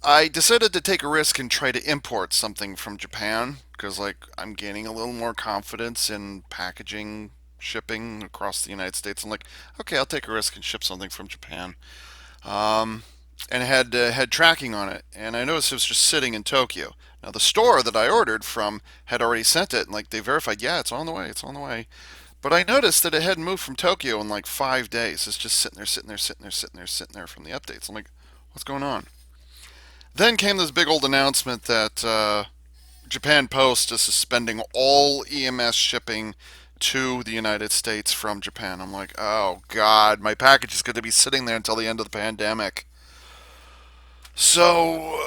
I decided to take a risk and try to import something from Japan because, like, I'm gaining a little more confidence in packaging, shipping across the United States. I'm like, okay, I'll take a risk and ship something from Japan. Um, and had tracking on it, and I noticed it was just sitting in Tokyo. Now, the store that I ordered from had already sent it, and like they verified, yeah, it's on the way, it's on the way. But I noticed that it hadn't moved from Tokyo in like 5 days. It's just sitting there, sitting there, sitting there, sitting there, sitting there from the updates. I'm like, what's going on? Then came this big old announcement that Japan Post is suspending all EMS shipping to the United States from Japan. I'm like, oh God, my package is going to be sitting there until the end of the pandemic. So,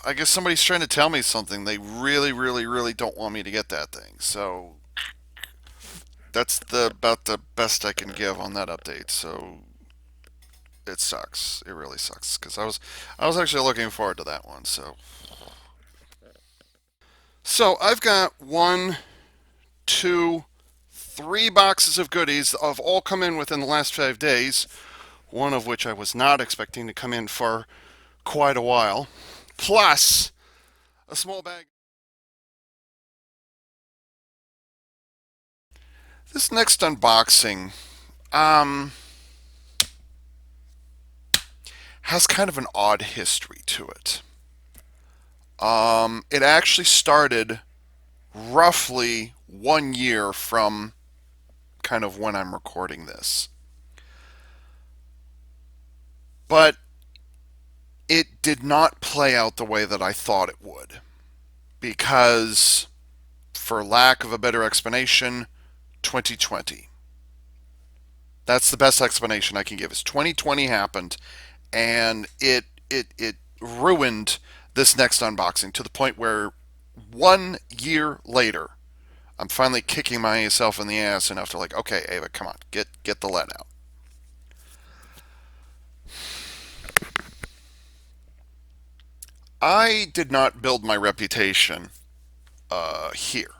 I guess somebody's trying to tell me something. They really, really, really don't want me to get that thing. So that's about the best I can give on that update. So it sucks. It really sucks because I was actually looking forward to that one. So I've got one, two, three boxes of goodies of all come in within the last 5 days. One of which I was not expecting to come in for quite a while. Plus a small bag. This next unboxing um, has kind of an odd history to it. It actually started roughly 1 year from kind of when I'm recording this. But it did not play out the way that I thought it would. Because, for lack of a better explanation, 2020. That's the best explanation I can give. Is 2020 happened, and it ruined this next unboxing to the point where 1 year later, I'm finally kicking myself in the ass enough to like, okay, Ava, come on, get the lead out. I did not build my reputation here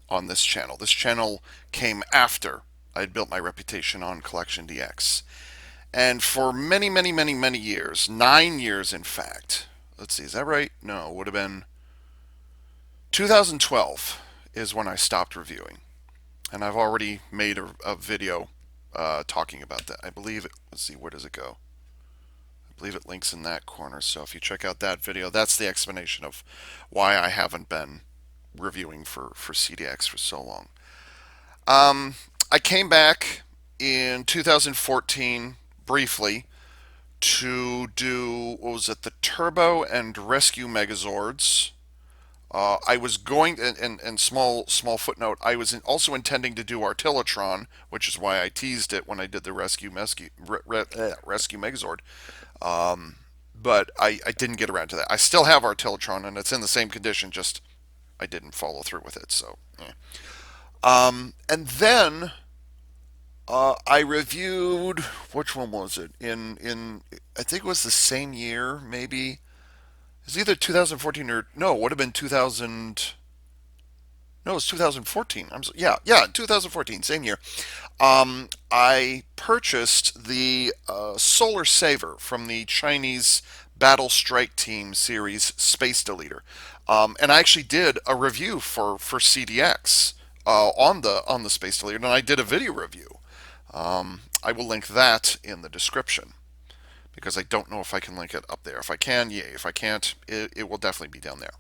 on this channel. This channel came after I had built my reputation on Collection DX. And for many, many, many, many years, 9 years in fact, let's see, is that right? No, it would have been 2012 is when I stopped reviewing. And I've already made a video talking about that. I believe it, let's see, where does it go? I believe it links in that corner. So if you check out that video, that's the explanation of why I haven't been reviewing for CDX for so long. I came back in 2014 briefly to do, what was it, the Turbo and Rescue Megazords. I was going, and small footnote, I was also intending to do Artillotron, which is why I teased it when I did the Rescue Megazord. But I didn't get around to that. I still have Artillotron, and it's in the same condition, just I didn't follow through with it. So, and then I reviewed, which one was it? In I think it was the same year, maybe. It's either 2014 or no, it would have been 2000. No, it's 2014. Yeah, 2014, same year. I purchased the Solar Saver from the Chinese Battle Strike Team series Space Deleter, and I actually did a review for CDX on the Space Deleter, and I did a video review. I will link that in the description because I don't know if I can link it up there. If I can, yay. If I can't, it will definitely be down there.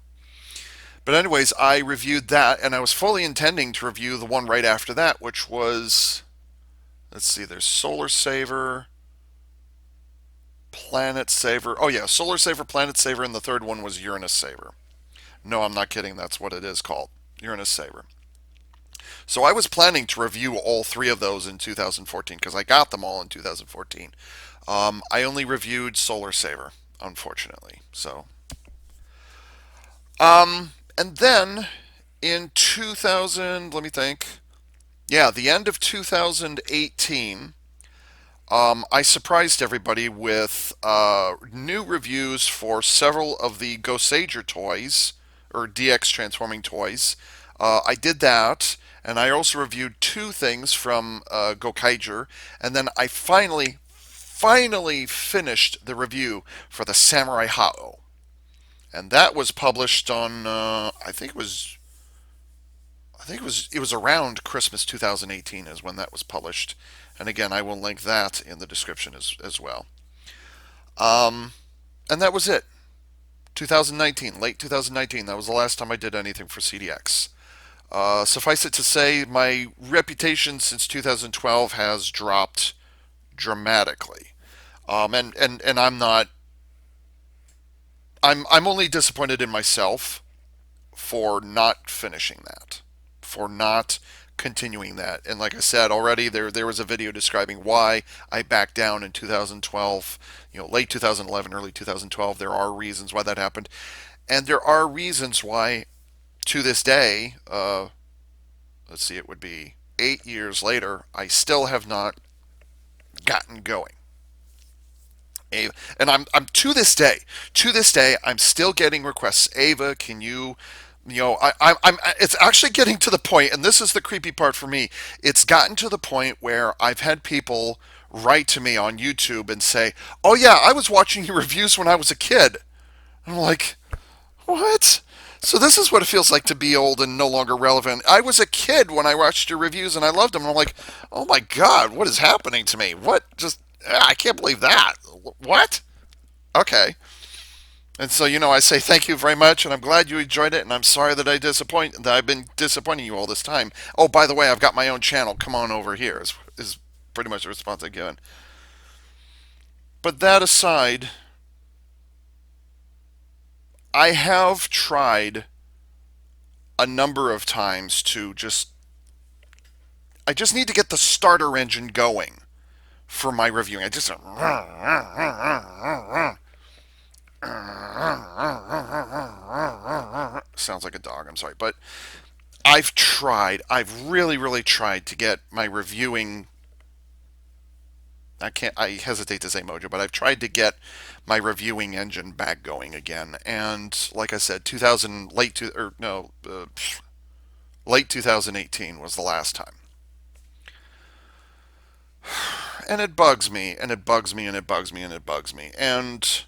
But anyways, I reviewed that, and I was fully intending to review the one right after that, which was, let's see, there's Solar Saver, Planet Saver. Oh yeah, Solar Saver, Planet Saver, and the third one was Uranus Saver. No, I'm not kidding. That's what it is called, Uranus Saver. So I was planning to review all three of those in 2014 because I got them all in 2014. I only reviewed Solar Saver, unfortunately. And then in 2000, let me think. Yeah, the end of 2018, I surprised everybody with new reviews for several of the Gosager toys, or DX transforming toys. I did that, and I also reviewed two things from Gokaiger, and then I finally finished the review for the Samurai Hao, and that was published on it was around Christmas 2018 is when that was published, and again I will link that in the description as well. Um, and that was it. 2019, late 2019. That was the last time I did anything for CDX. Suffice it to say, my reputation since 2012 has dropped dramatically. And I'm not. I'm only disappointed in myself for not finishing that, for not continuing that. And like I said already, there was a video describing why I backed down in 2012. Late 2011, early 2012. There are reasons why that happened, and there are reasons why to this day. Let's see, it would be 8 years later. I still have not gotten going. And I'm to this day, I'm still getting requests. Ava, can you, I'm. It's actually getting to the point, and this is the creepy part for me. It's gotten to the point where I've had people write to me on YouTube and say, "Oh yeah, I was watching your reviews when I was a kid." I'm like, what? So this is what it feels like to be old and no longer relevant. I was a kid when I watched your reviews and I loved them. And I'm like, oh my god, what is happening to me? What just I can't believe that. What? Okay. And so I say thank you very much, and I'm glad you enjoyed it, and I'm sorry that I've been disappointing you all this time. Oh, by the way, I've got my own channel. Come on over here. Is pretty much the response I've given. But that aside, I have tried a number of times to I just need to get the starter engine going for my reviewing. I just sounds like a dog. I'm sorry, but I've tried. I've really, really tried to get my reviewing. I can't. I hesitate to say mojo, but I've tried to get my reviewing engine back going again. And like I said, 2000 late to or no, late 2018 was the last time. And it bugs me, and it bugs me, and it bugs me, and it bugs me. And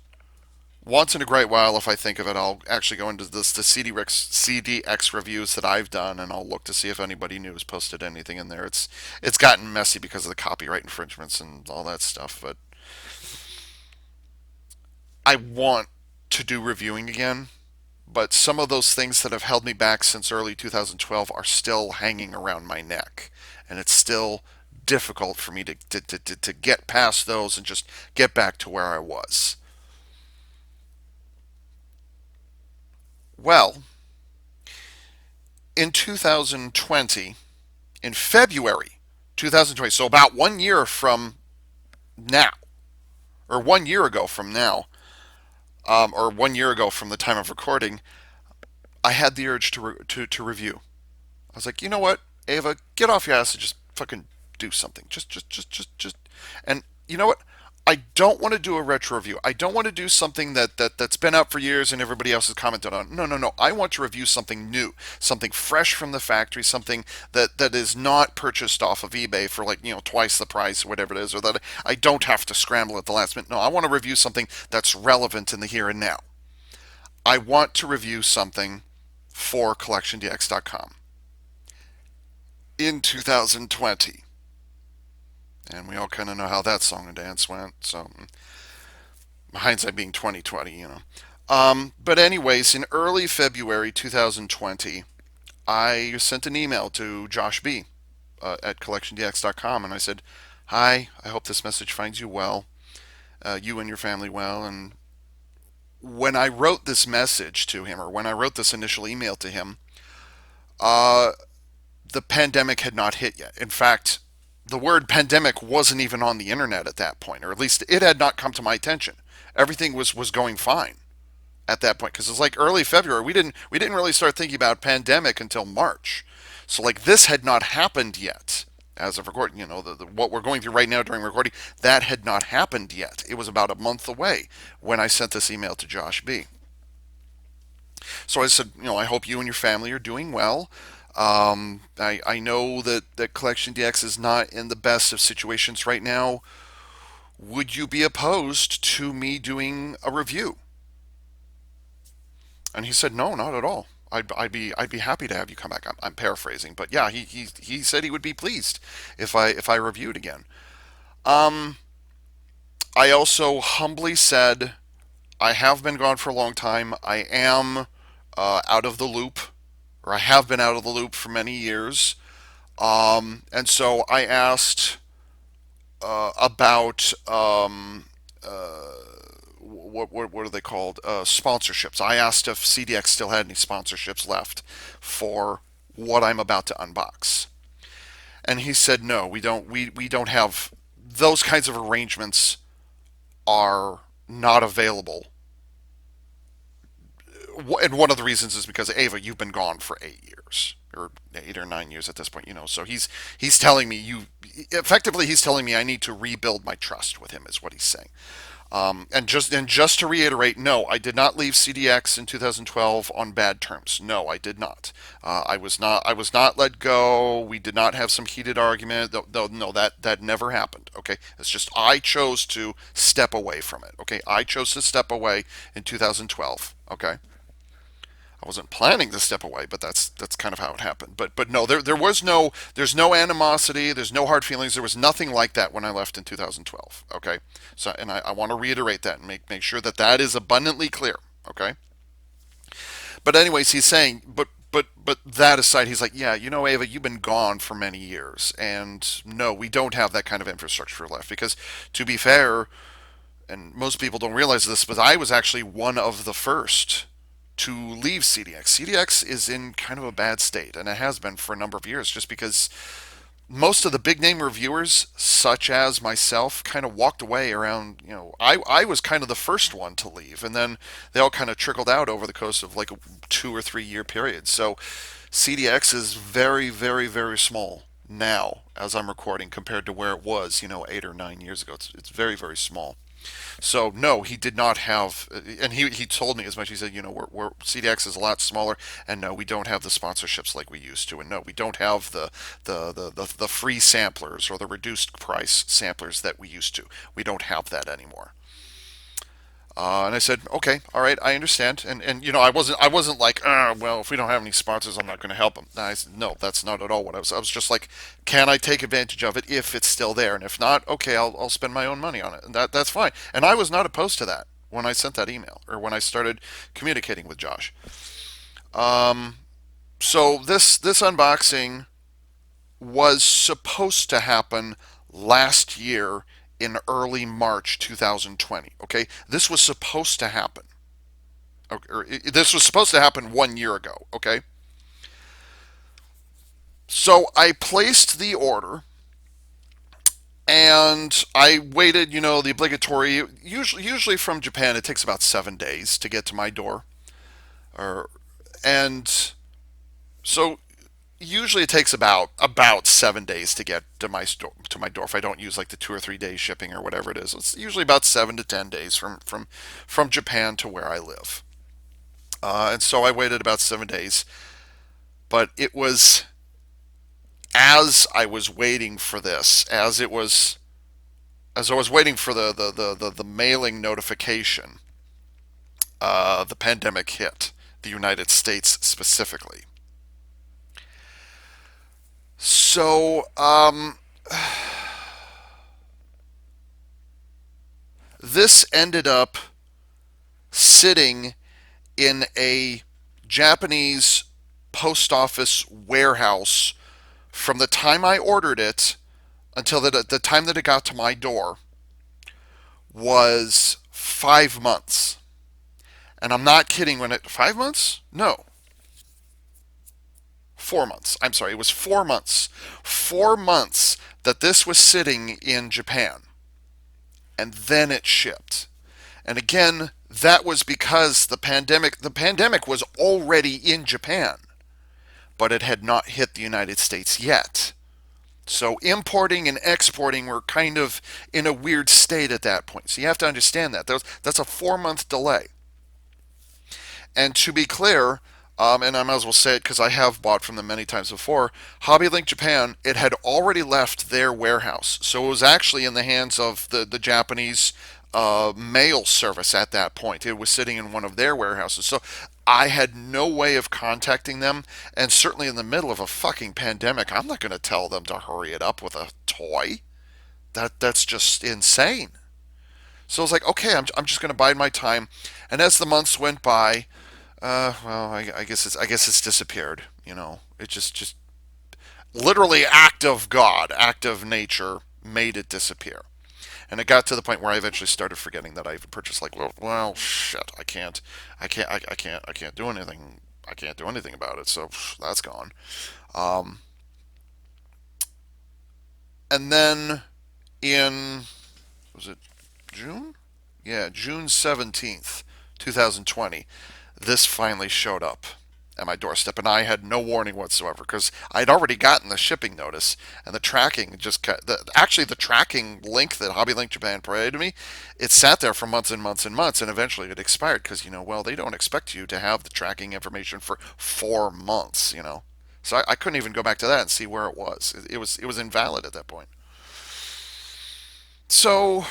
once in a great while, if I think of it, I'll actually go into the CDX reviews that I've done, and I'll look to see if anybody new has posted anything in there. It's gotten messy because of the copyright infringements and all that stuff, but I want to do reviewing again. But some of those things that have held me back since early 2012 are still hanging around my neck, and it's still difficult for me to get past those and just get back to where I was. Well, in 2020, in February 2020, so about 1 year from now, or 1 year ago from now, or 1 year ago from the time of recording, I had the urge to review. I was like, you know what, Ava, get off your ass and just fucking do something. Just. And you know what? I don't want to do a retro review. I don't want to do something that's been out for years and everybody else has commented on. No, no, no. I want to review something new, something fresh from the factory, something that is not purchased off of eBay for like, twice the price or whatever it is, or that I don't have to scramble at the last minute. No, I want to review something that's relevant in the here and now. I want to review something for collectiondx.com in 2020. And we all kind of know how that song and dance went. So, hindsight being 2020. But anyways, in early February 2020, I sent an email to Josh B at collectiondx.com, and I said, "Hi, I hope this message finds you well, you and your family well." And when I wrote this message to him, or when I wrote this initial email to him, uh, the pandemic had not hit yet. In fact, the word pandemic wasn't even on the internet at that point, or at least it had not come to my attention. Everything was going fine at that point because it's like early February. We didn't really start thinking about pandemic until March. So like this had not happened yet as of recording. What we're going through right now during recording, that had not happened yet. It was about a month away when I sent this email to Josh B. So I said, I hope you and your family are doing well. I know that Collection DX is not in the best of situations right now would you be opposed to me doing a review? And he said, no, not at all. I'd be happy to have you come back. I'm paraphrasing, but yeah, he said he would be pleased if I reviewed again. Um, I also humbly said I have been gone for a long time. I am out of the loop, or I have been out of the loop for many years. And so I asked about what are they called? Sponsorships. I asked if CDX still had any sponsorships left for what I'm about to unbox, and he said no, we don't. We don't have those kinds of arrangements are not available. And one of the reasons is because Ava, you've been gone for 8 years or 8 or 9 years at this point, So he's telling me effectively he's telling me I need to rebuild my trust with him is what he's saying. And just to reiterate, no, I did not leave CDX in 2012 on bad terms. No, I did not. I was not let go. We did not have some heated argument. No, that never happened. Okay, it's just I chose to step away from it. Okay, I chose to step away in 2012. Okay. I wasn't planning to step away, but that's kind of how it happened. But no, there's no animosity, there's no hard feelings, there was nothing like that when I left in 2012. Okay, so and I want to reiterate that and make sure that that is abundantly clear. Okay, but anyways, he's saying, but that aside, he's like, yeah, Ava, you've been gone for many years, and no, we don't have that kind of infrastructure left because, to be fair, and most people don't realize this, but I was actually one of the first to leave CDX. CDX is in kind of a bad state, and it has been for a number of years, just because most of the big name reviewers, such as myself, kind of walked away around. I was kind of the first one to leave, and then they all kind of trickled out over the course of like a 2 or 3 year period. So CDX is very, very, very small now as I'm recording compared to where it was, 8 or 9 years ago. It's very, very small. So no, he did not have, and he told me as much. He said, CDX is a lot smaller, and no, we don't have the sponsorships like we used to, and no, we don't have the free samplers or the reduced price samplers that we used to. We don't have that anymore. And I said, okay, all right, I understand. And I wasn't like, well, if we don't have any sponsors, I'm not going to help them. I said, no, that's not at all what I was. I was just like, can I take advantage of it if it's still there? And if not, okay, I'll spend my own money on it, and that's fine. And I was not opposed to that when I sent that email or when I started communicating with Josh. Um, so this unboxing was supposed to happen last year in early March 2020. Okay, this was supposed to happen. This was supposed to happen 1 year ago. Okay, so I placed the order and I waited. The obligatory. Usually from Japan, it takes about 7 days to get to my door. Or and so usually it takes about 7 days to get to my door if I don't use like the 2 or 3 days shipping or whatever it is. It's usually about 7 to 10 days from Japan to where I live. And so I waited about 7 days, but it was as I was waiting for this, as I was waiting for the mailing notification, the pandemic hit the United States specifically. So this ended up sitting in a Japanese post office warehouse from the time I ordered it until the time that it got to my door was 5 months. And I'm not kidding 5 months? No, 4 months. I'm sorry, it was 4 months. 4 months that this was sitting in Japan. And then it shipped. And again, that was because the pandemic was already in Japan, but it had not hit the United States yet. So importing and exporting were kind of in a weird state at that point. So you have to understand that. That's a 4 month delay. And to be clear, And I might as well say it because I have bought from them many times before. HobbyLink Japan, it had already left their warehouse. So it was actually in the hands of the Japanese mail service at that point. It was sitting in one of their warehouses. So I had no way of contacting them. And certainly in the middle of a fucking pandemic, I'm not going to tell them to hurry it up with a toy. That's just insane. So I was like, okay, I'm just going to bide my time. And as the months went by, I guess it's disappeared. It just literally act of God, act of nature made it disappear. And it got to the point where I eventually started forgetting that I even purchased. Like, well, shit, I can't do anything. I can't do anything about it. So that's gone. Um, and then in was it June? Yeah, June 17th, 2020. This finally showed up at my doorstep, and I had no warning whatsoever because I'd already gotten the shipping notice and the tracking actually the tracking link that HobbyLink Japan provided me. It sat there for months and months and months, and eventually it expired because well, they don't expect you to have the tracking information for 4 months. So I couldn't even go back to that and see where it was. It was invalid at that point. So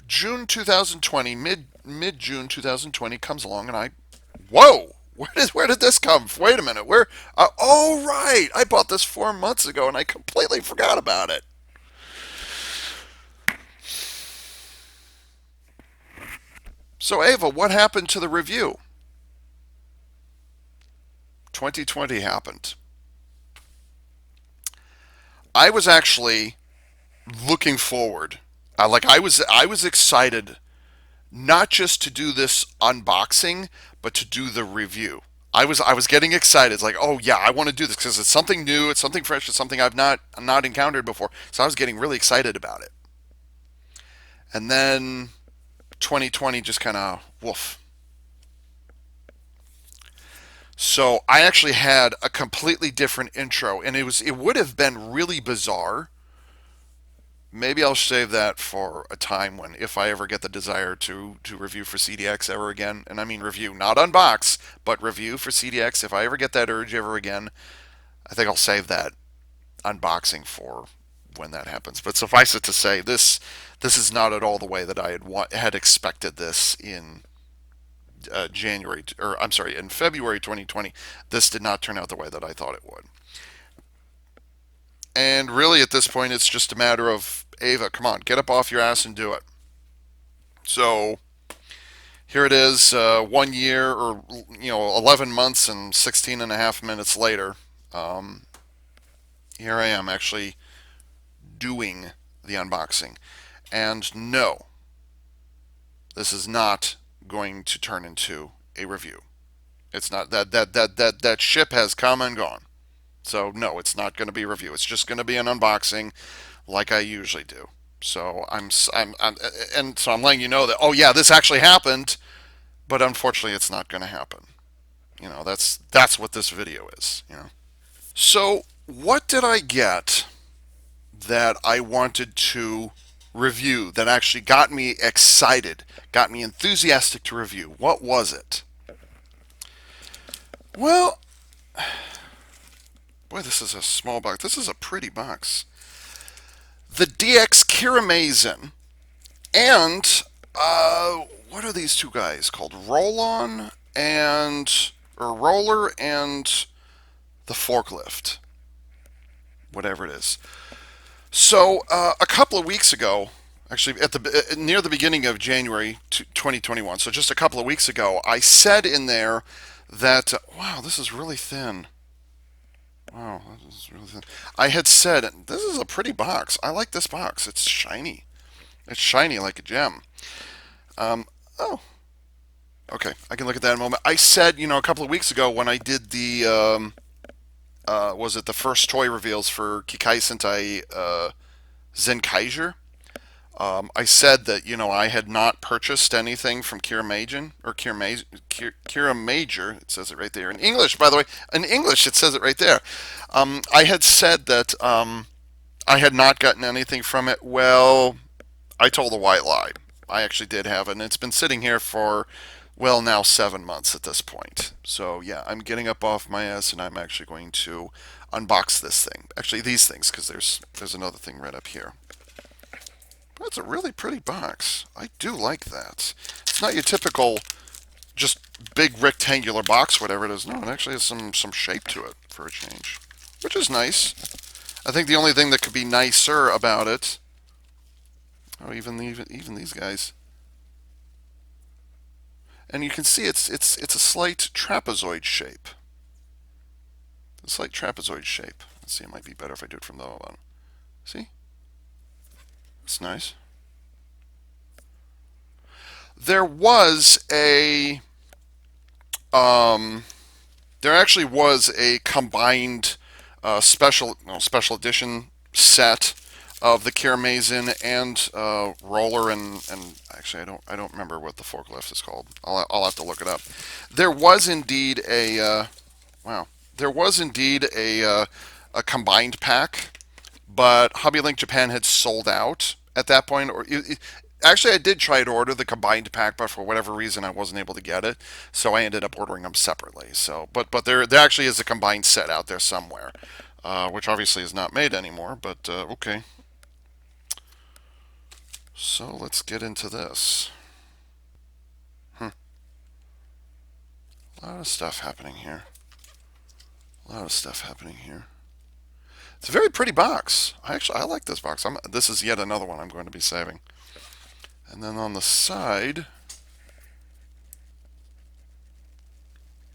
June 2020, mid June 2020 comes along, and whoa, where did this come? Wait a minute, where? Oh right, I bought this 4 months ago, and I completely forgot about it. So Ava, what happened to the review? 2020 happened. I was actually looking forward. I was excited not just to do this unboxing, but to do the review. I was getting excited. It's like, oh yeah, I want to do this because it's something new, it's something fresh, it's something I've not encountered before. So I was getting really excited about it. And then 2020 just kind of woof. So I actually had a completely different intro, and it would have been really bizarre. Maybe I'll save that for a time when, if I ever get the desire to review for CDX ever again, and I mean review, not unbox, but review for CDX. If I ever get that urge ever again, I think I'll save that unboxing for when that happens. But suffice it to say, this is not at all the way that I had expected this in January, or I'm sorry, in February 2020. This did not turn out the way that I thought it would. And really, at this point, it's just a matter of Ava, come on, get up off your ass and do it. So here it is, 1 year, or 11 months and 16 and a half minutes later. Um, Here I am actually doing the unboxing. And no, this is not going to turn into a review. It's not that ship has come and gone. So no, it's not going to be a review. It's just going to be an unboxing like I usually do. So I'm letting you know that, oh yeah, this actually happened, but unfortunately it's not going to happen. That's what this video is. So what did I get that I wanted to review that actually got me excited, got me enthusiastic to review? What was it? Well, boy, this is a small box. This is a pretty box. The DX Kirameiger and what are these two guys called? Roller and the forklift, whatever it is. So a couple of weeks ago, actually at the near the beginning of January 2021, so just a couple of weeks ago, I said in there that wow, this is really thin. Wow, this is really thin. I had said this is a pretty box. I like this box. It's shiny. It's shiny like a gem. Oh, okay. I can look at that in a moment. I said, a couple of weeks ago when I did the was it the first toy reveals for Kikai Sentai Zenkaiger? I said that I had not purchased anything from Kirameiger. It says it right there in English, by the way. In English, it says it right there. I had said that I had not gotten anything from it. Well, I told a white lie. I actually did have it, and it's been sitting here for Well, now 7 months at this point. So yeah, I'm getting up off my ass and I'm actually going to unbox this thing. Actually, these things, because there's another thing right up here. But it's a really pretty box. I do like that. It's not your typical just big rectangular box, whatever it is. No, it actually has some shape to it for a change, which is nice. I think the only thing that could be nicer about it. Oh, even these guys. And you can see it's a slight trapezoid shape. A slight trapezoid shape. Let's see, it might be better if I do it from the bottom. See? That's nice. There was a um, there actually was a combined special edition set of the Kirameiger and roller and actually I don't remember what the forklift is called. I'll have to look it up. There was indeed a wow. There was indeed a combined pack, but Hobby Link Japan had sold out at that point. Actually, I did try to order the combined pack, but for whatever reason, I wasn't able to get it. So I ended up ordering them separately. So, but there actually is a combined set out there somewhere, which obviously is not made anymore. But okay. So let's get into this. A lot of stuff happening here. A lot of stuff happening here. It's a very pretty box. I like this box. This is yet another one I'm going to be saving. And then on the side,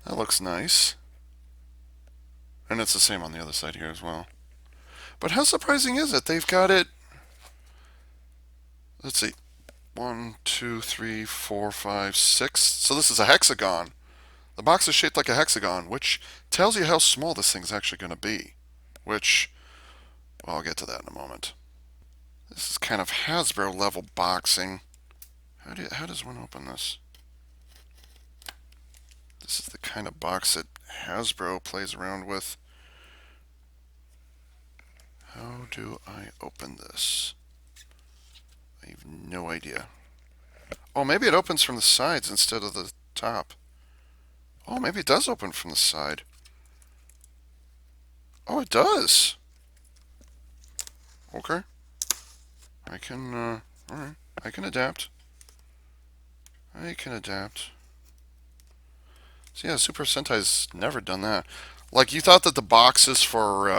that looks nice. And it's the same on the other side here as well. But how surprising is it? They've got it. Let's see. 1, 2, 3, 4, 5, 6. So this is a hexagon. The box is shaped like a hexagon, which tells you how small this thing's actually going to be. Which, well, I'll get to that in a moment. This is kind of Hasbro level boxing. How does one open this? This is the kind of box that Hasbro plays around with. How do I open this? I have no idea. Oh, maybe it opens from the sides instead of the top. Oh, maybe it does open from the side. Oh, it does. Okay. I can, alright. I can adapt. I can adapt. So yeah, Super Sentai's never done that. Like, you thought that the boxes for,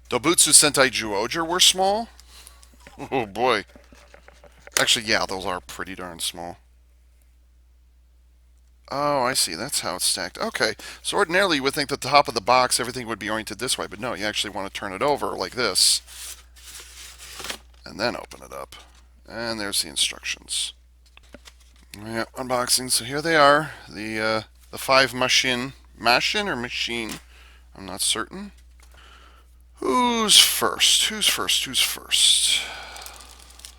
Dobutsu Sentai Juoger were small? Oh boy. Actually, yeah, those are pretty darn small. Oh, I see. That's how it's stacked. Okay. So ordinarily you would think that the top of the box, everything would be oriented this way, but no, you actually want to turn it over like this. And then open it up. And there's the instructions. Yeah, unboxing. So here they are. The 5 machine. Machine or machine? I'm not certain. Who's first? Who's first? Who's first?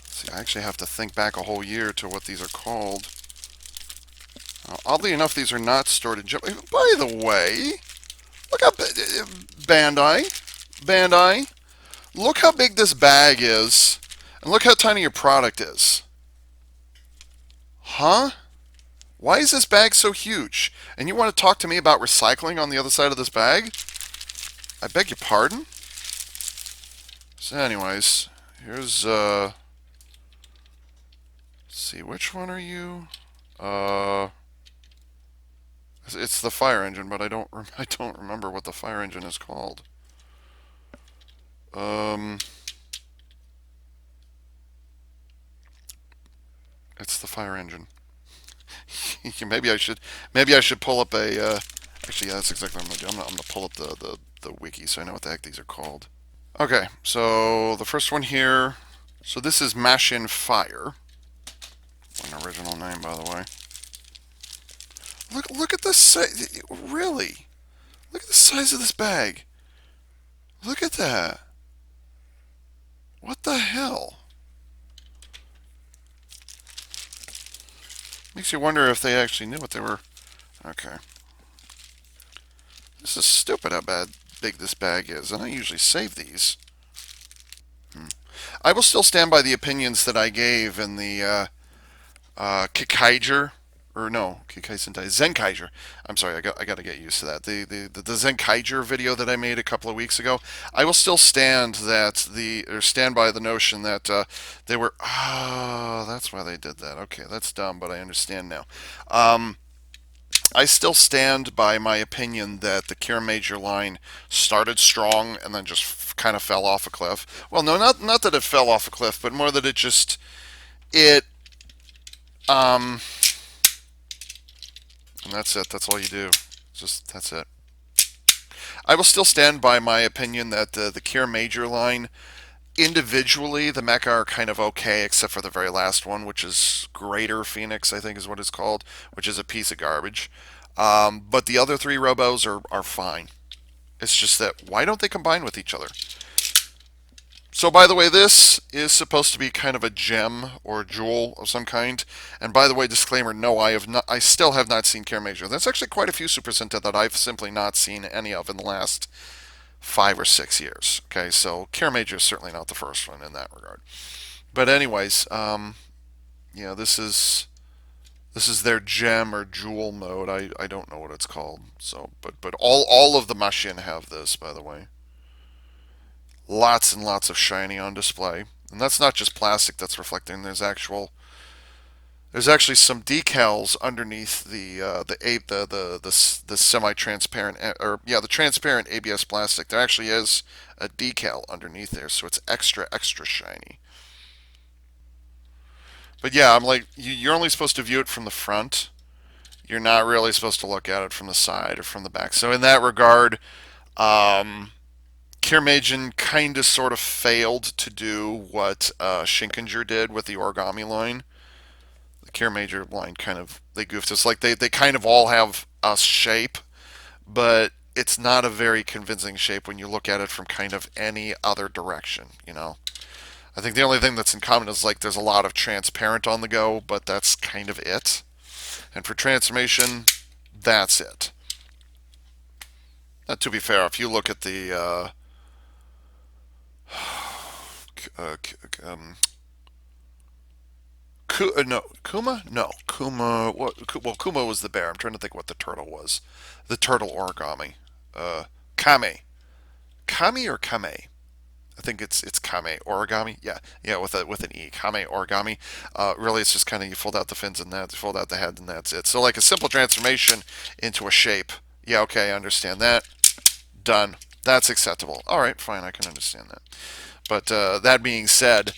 See, I actually have to think back a whole year to what these are called. Oddly enough, these are not stored in Japan. By the way, look how Bandai, look how big this bag is, and look how tiny your product is. Huh? Why is this bag so huge? And you want to talk to me about recycling on the other side of this bag? I beg your pardon? So anyways, here's, let's see, which one are you? It's the fire engine, but I don't remember what the fire engine is called. It's the fire engine. maybe I should pull up a. Actually, yeah, that's exactly what I'm gonna do. I'm gonna pull up the wiki so I know what the heck these are called. Okay, so the first one here. So this is Machine Fire. An original name, by the way. Look at this. Really? Look at the size of this bag. Look at that. What the hell? Makes you wonder if they actually knew what they were. Okay. This is stupid how big this bag is, and I usually save these. I will still stand by the opinions that I gave in the Kirameiger or no, Kikai Sentai, Zenkaiger. I'm sorry, I got to get used to that. The Zenkaiger video that I made a couple of weeks ago, I will still stand by the notion that they were. Oh, that's why they did that. Okay, that's dumb, but I understand now. Um, I still stand by my opinion that the Kirameiger line started strong and then just kind of fell off a cliff. Well, no, not that it fell off a cliff, but more that it um and that's it. That's all you do. Just that's it. I will still stand by my opinion that the Kirameiger line individually the mecha are kind of okay, except for the very last one, which is Greater Phoenix, I think is what it's called, which is a piece of garbage. But the other three robos are fine. It's just that why don't they combine with each other? So, by the way, this is supposed to be kind of a gem or jewel of some kind. And by the way, disclaimer: no, I have not. I still have not seen Kirameiger. There's actually quite a few Super Sentai that I've simply not seen any of in the last 5 or 6 years. Okay, so Kirameiger is certainly not the first one in that regard. But anyways, yeah, this is their gem or jewel mode. I don't know what it's called. So, but all of the Mashin have this, by the way. Lots and lots of shiny on display, and that's not just plastic that's reflecting. There's actually some decals underneath the semi-transparent or yeah, the transparent ABS plastic. There actually is a decal underneath there, so it's extra shiny. But yeah, I'm like you're only supposed to view it from the front. You're not really supposed to look at it from the side or from the back. So in that regard, um, Kirameigen kind of sort of failed to do what Shinkenger did with the origami line. The Kirameiger line kind of they goofed. It's like they kind of all have a shape, but it's not a very convincing shape when you look at it from kind of any other direction. I think the only thing that's in common is like there's a lot of transparent on the go, but that's kind of it. And for transformation, that's it. Now, to be fair, if you look at the uh, um, no, Kuma? No, Kuma. What? Well, Kuma was the bear. I'm trying to think what the turtle was. The turtle origami. Kame. Kami or Kame? I think it's Kame origami. Yeah, yeah, with an e. Kame origami. Really, it's just kind of you fold out the fins and that, you fold out the head and that's it. So like a simple transformation into a shape. Yeah, okay, I understand that. Done. That's acceptable. All right, fine, I can understand that. But that being said,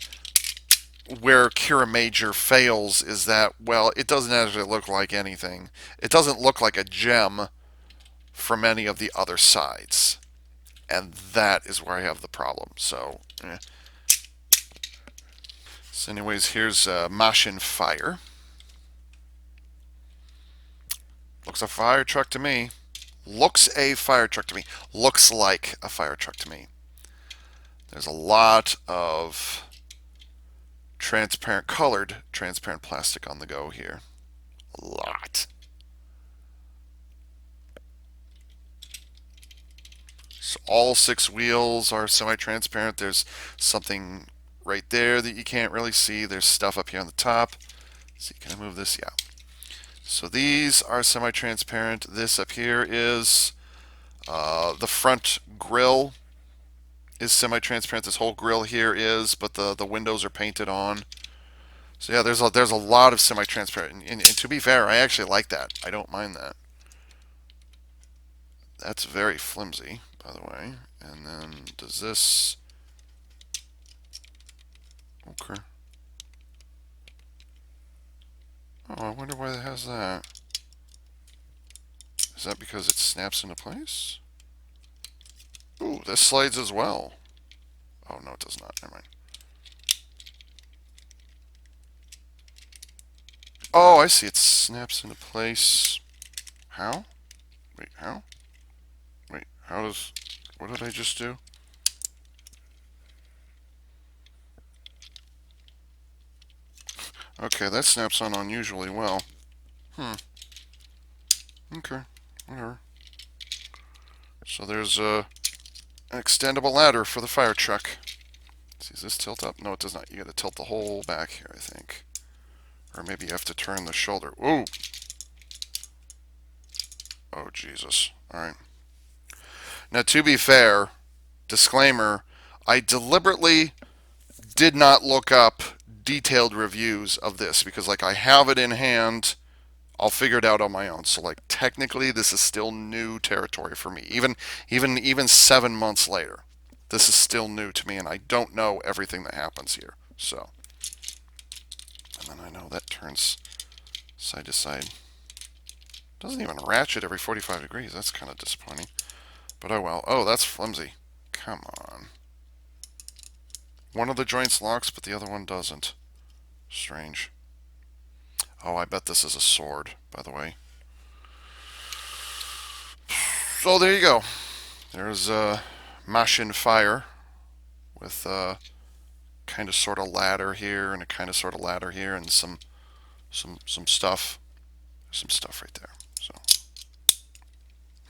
where Kirameiger fails is that, well, it doesn't actually look like anything. It doesn't look like a gem from any of the other sides. And that is where I have the problem. So, So anyways, here's Mashin Fire. Looks a fire truck to me. Looks a fire truck to me. Looks like a fire truck to me. There's a lot of colored transparent plastic on the go here. A lot. So all 6 wheels are semi-transparent. There's something right there that you can't really see. There's stuff up here on the top. See, can I move this? Yeah. So these are semi-transparent. This up here is the front grille is semi-transparent. This whole grill here is, but the windows are painted on. So yeah, there's a lot of semi-transparent, and to be fair, I actually like that. I don't mind that. That's very flimsy, by the way. And then does this? Okay. Oh, I wonder why it has that. Is that because it snaps into place? Ooh, this slides as well. Oh, no, it does not. Never mind. Oh, I see. It snaps into place. How? Wait, how? Wait, how does... What did I just do? Okay, that snaps on unusually well. Okay, whatever. So there's an extendable ladder for the fire truck. See, does this tilt up? No, it does not. You gotta tilt the whole back here, I think. Or maybe you have to turn the shoulder. Ooh! Oh, Jesus. All right. Now, to be fair, disclaimer, I deliberately did not look up detailed reviews of this because, like, I have it in hand. I'll figure it out on my own. So, like, technically, this is still new territory for me. Even 7 months later, this is still new to me, and I don't know everything that happens here. So, and then I know that turns side to side. Doesn't even ratchet every 45 degrees. That's kind of disappointing. But oh well. Oh, that's flimsy. Come on. One of the joints locks, but the other one doesn't. Strange. Oh, I bet this is a sword, by the way. So there you go. There's Machine Fire with a kind of sort of ladder here and a kind of sort of ladder here and some stuff. Some stuff right there. So,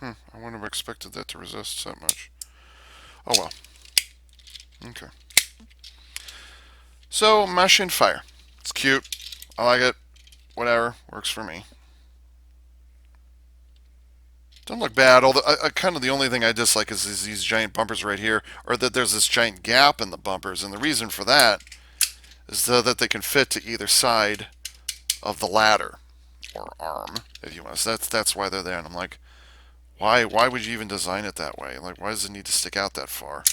I wouldn't have expected that to resist that much. Oh well. Okay. So Machine Fire. It's cute. I like it. Whatever. Works for me. Doesn't look bad. Although, kind of the only thing I dislike is these giant bumpers right here, or that there's this giant gap in the bumpers. And the reason for that is that they can fit to either side of the ladder or arm, if you want. So that's why they're there. And I'm like, why would you even design it that way? Like, why does it need to stick out that far?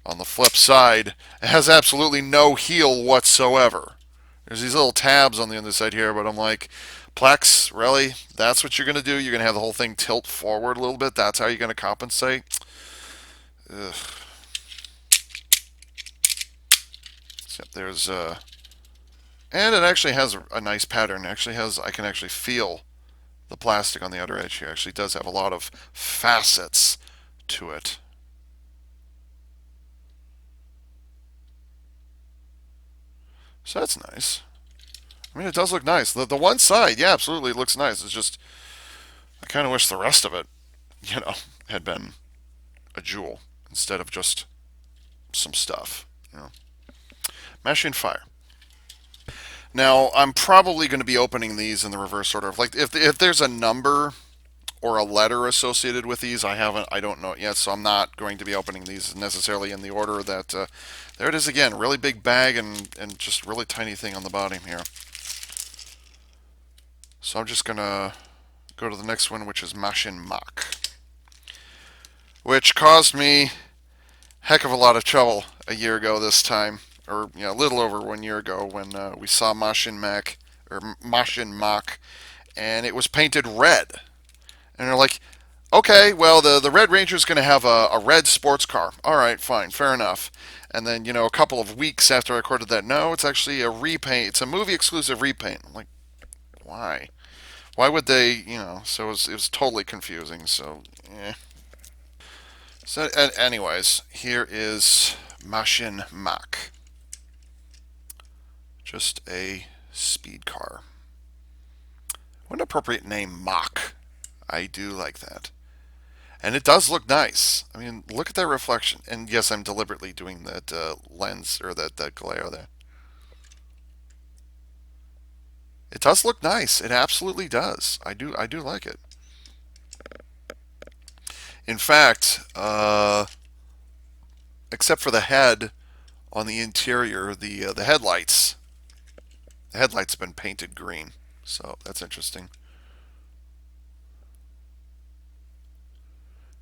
On the flip side, it has absolutely no heel whatsoever. There's these little tabs on the underside here, but I'm like, Plex, really? That's what you're going to do? You're going to have the whole thing tilt forward a little bit? That's how you're going to compensate? Ugh. So there's and it actually has a nice pattern. It actually has, I can actually feel the plastic on the outer edge here. It actually does have a lot of facets to it. So that's nice. I mean, it does look nice. The one side, yeah, absolutely, it looks nice. It's just, I kind of wish the rest of it, had been a jewel instead of just some stuff. Machine Fire. Now, I'm probably going to be opening these in the reverse order. Like, if there's a number or a letter associated with these, I don't know it yet, so I'm not going to be opening these necessarily in the order that. There it is again, really big bag and just really tiny thing on the bottom here. So I'm just going to go to the next one, which is Machine Mach, which caused me a heck of a lot of trouble a year ago this time, or a little over 1 year ago when we saw Machine Mach, and it was painted red. And they're like, okay, well, the Red Ranger's going to have a red sports car. All right, fine, fair enough. And then, a couple of weeks after I recorded that, no, it's actually a repaint. It's a movie exclusive repaint. I'm like, why? Why would they, so it was totally confusing. So, eh. So, anyways, here is Machine Mach. Just a speed car. What an appropriate name, Mach. I do like that. And it does look nice. I mean, look at that reflection. And yes, I'm deliberately doing that lens or that glare there. It does look nice. It absolutely does. I do like it. In fact, except for the head on the interior, the headlights have been painted green. So that's interesting.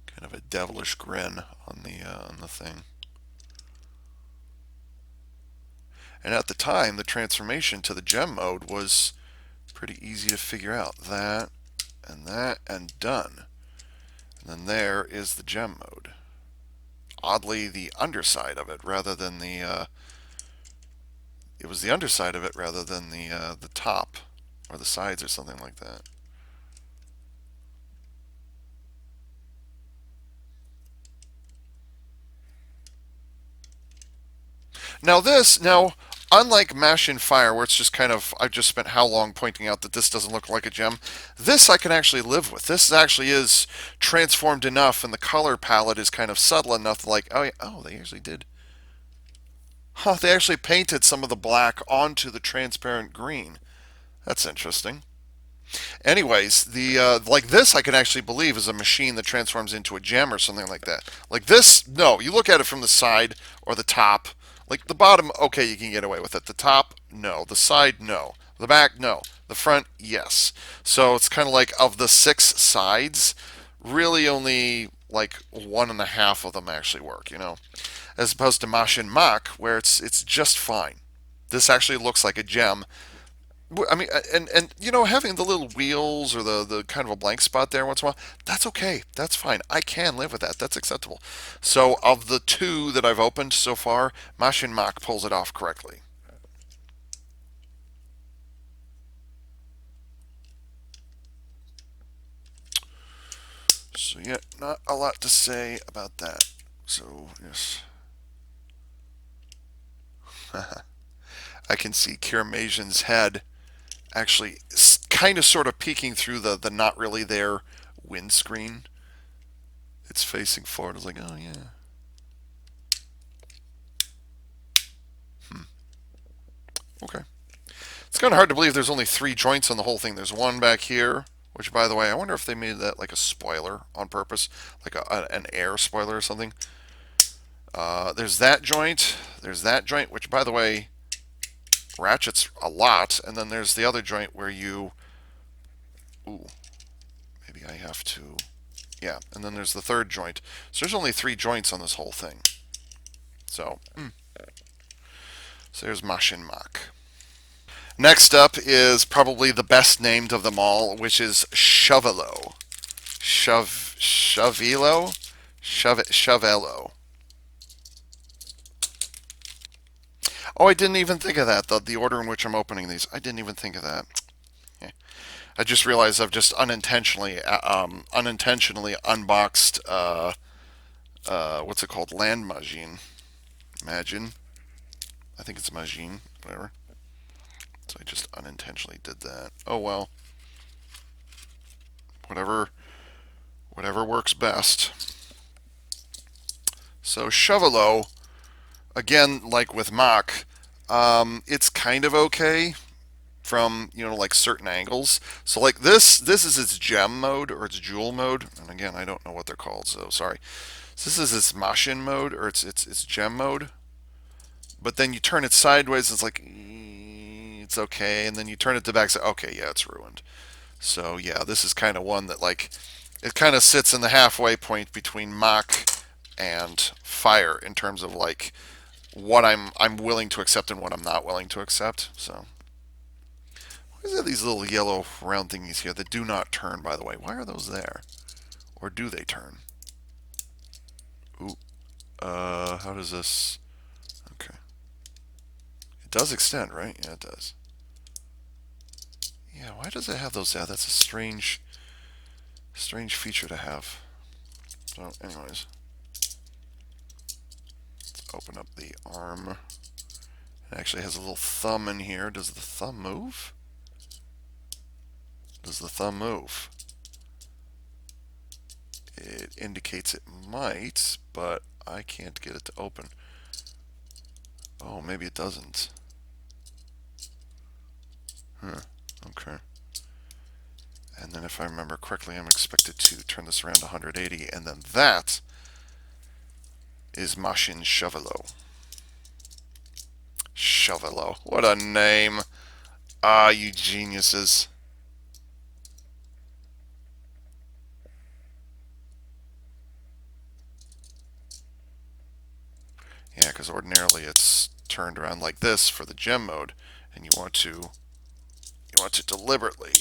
Kind of a devilish grin on the thing. And at the time, the transformation to the gem mode was pretty easy to figure out. That, and done. And then there is the gem mode. Oddly, the underside of it rather than the. It was the underside of it rather than the top or the sides or something like that. Now, unlike Machine Fire, where it's just kind of, I've just spent how long pointing out that this doesn't look like a gem, this I can actually live with. This actually is transformed enough, and the color palette is kind of subtle enough, like, oh, yeah, oh, they actually did. Huh, they actually painted some of the black onto the transparent green. That's interesting. Anyways, the like this I can actually believe is a machine that transforms into a gem or something like that. Like this, no. You look at it from the side or the top. Like the bottom, okay, you can get away with it. The top, no. The side, no. The back, no. The front, yes. So it's kind of like of the 6 sides, really only like one and a half of them actually work, as opposed to Mashin Mach, where it's just fine. This actually looks like a gem. I mean, and having the little wheels or the kind of a blank spot there once in a while, that's okay. That's fine. I can live with that. That's acceptable. So, of the 2 that I've opened so far, Mashin Mach pulls it off correctly. So, yeah, not a lot to say about that. So, yes. I can see Kirameiger's head actually kind of sort of peeking through the not really there windscreen. It's facing forward. It's like, oh yeah. Okay. It's kind of hard to believe there's only 3 joints on the whole thing. There's one back here, which, by the way, I wonder if they made that like a spoiler on purpose, like an air spoiler or something. There's that joint. There's that joint, which, by the way, ratchets a lot. And then there's the other joint where you... Ooh, maybe I have to... Yeah, and then there's the third joint. So there's only 3 joints on this whole thing. So there's Mashin Mach. Next up is probably the best named of them all, which is Shovelo. Shovelo? Shovelo. Oh, I didn't even think of that. The order in which I'm opening these. I didn't even think of that. Yeah. I just realized I've just unintentionally unboxed what's it called? Land Majin. Imagine. I think it's Majin. Whatever. So I just unintentionally did that. Oh well. Whatever works best. So Shovelo, again, like with Mach, it's kind of okay from like certain angles. So like this is its gem mode or its jewel mode, and again I don't know what they're called, so sorry. So this is its Mashin mode or its gem mode. But then you turn it sideways, it's like it's okay, and then you turn it to back, so okay, yeah, it's ruined. So yeah, this is kind of one that like it kind of sits in the halfway point between Mach and Fire in terms of like what I'm willing to accept and what I'm not willing to accept. So why is there these little yellow round thingies here that do not turn, by the way? Why are those there? Or do they turn? Ooh. How does this... Okay. It does extend, right? Yeah, it does. Yeah, why does it have those? Yeah, that's a strange feature to have. So, anyways. Let's open up the arm. It actually has a little thumb in here. Does the thumb move? Does the thumb move? It indicates it might, but I can't get it to open. Oh, maybe it doesn't. Okay. And then if I remember correctly, I'm expected to turn this around 180, and then that is Mashin Shovelo. Shovelo. What a name. Ah, you geniuses. Yeah, because ordinarily it's turned around like this for the gem mode, and you want to deliberately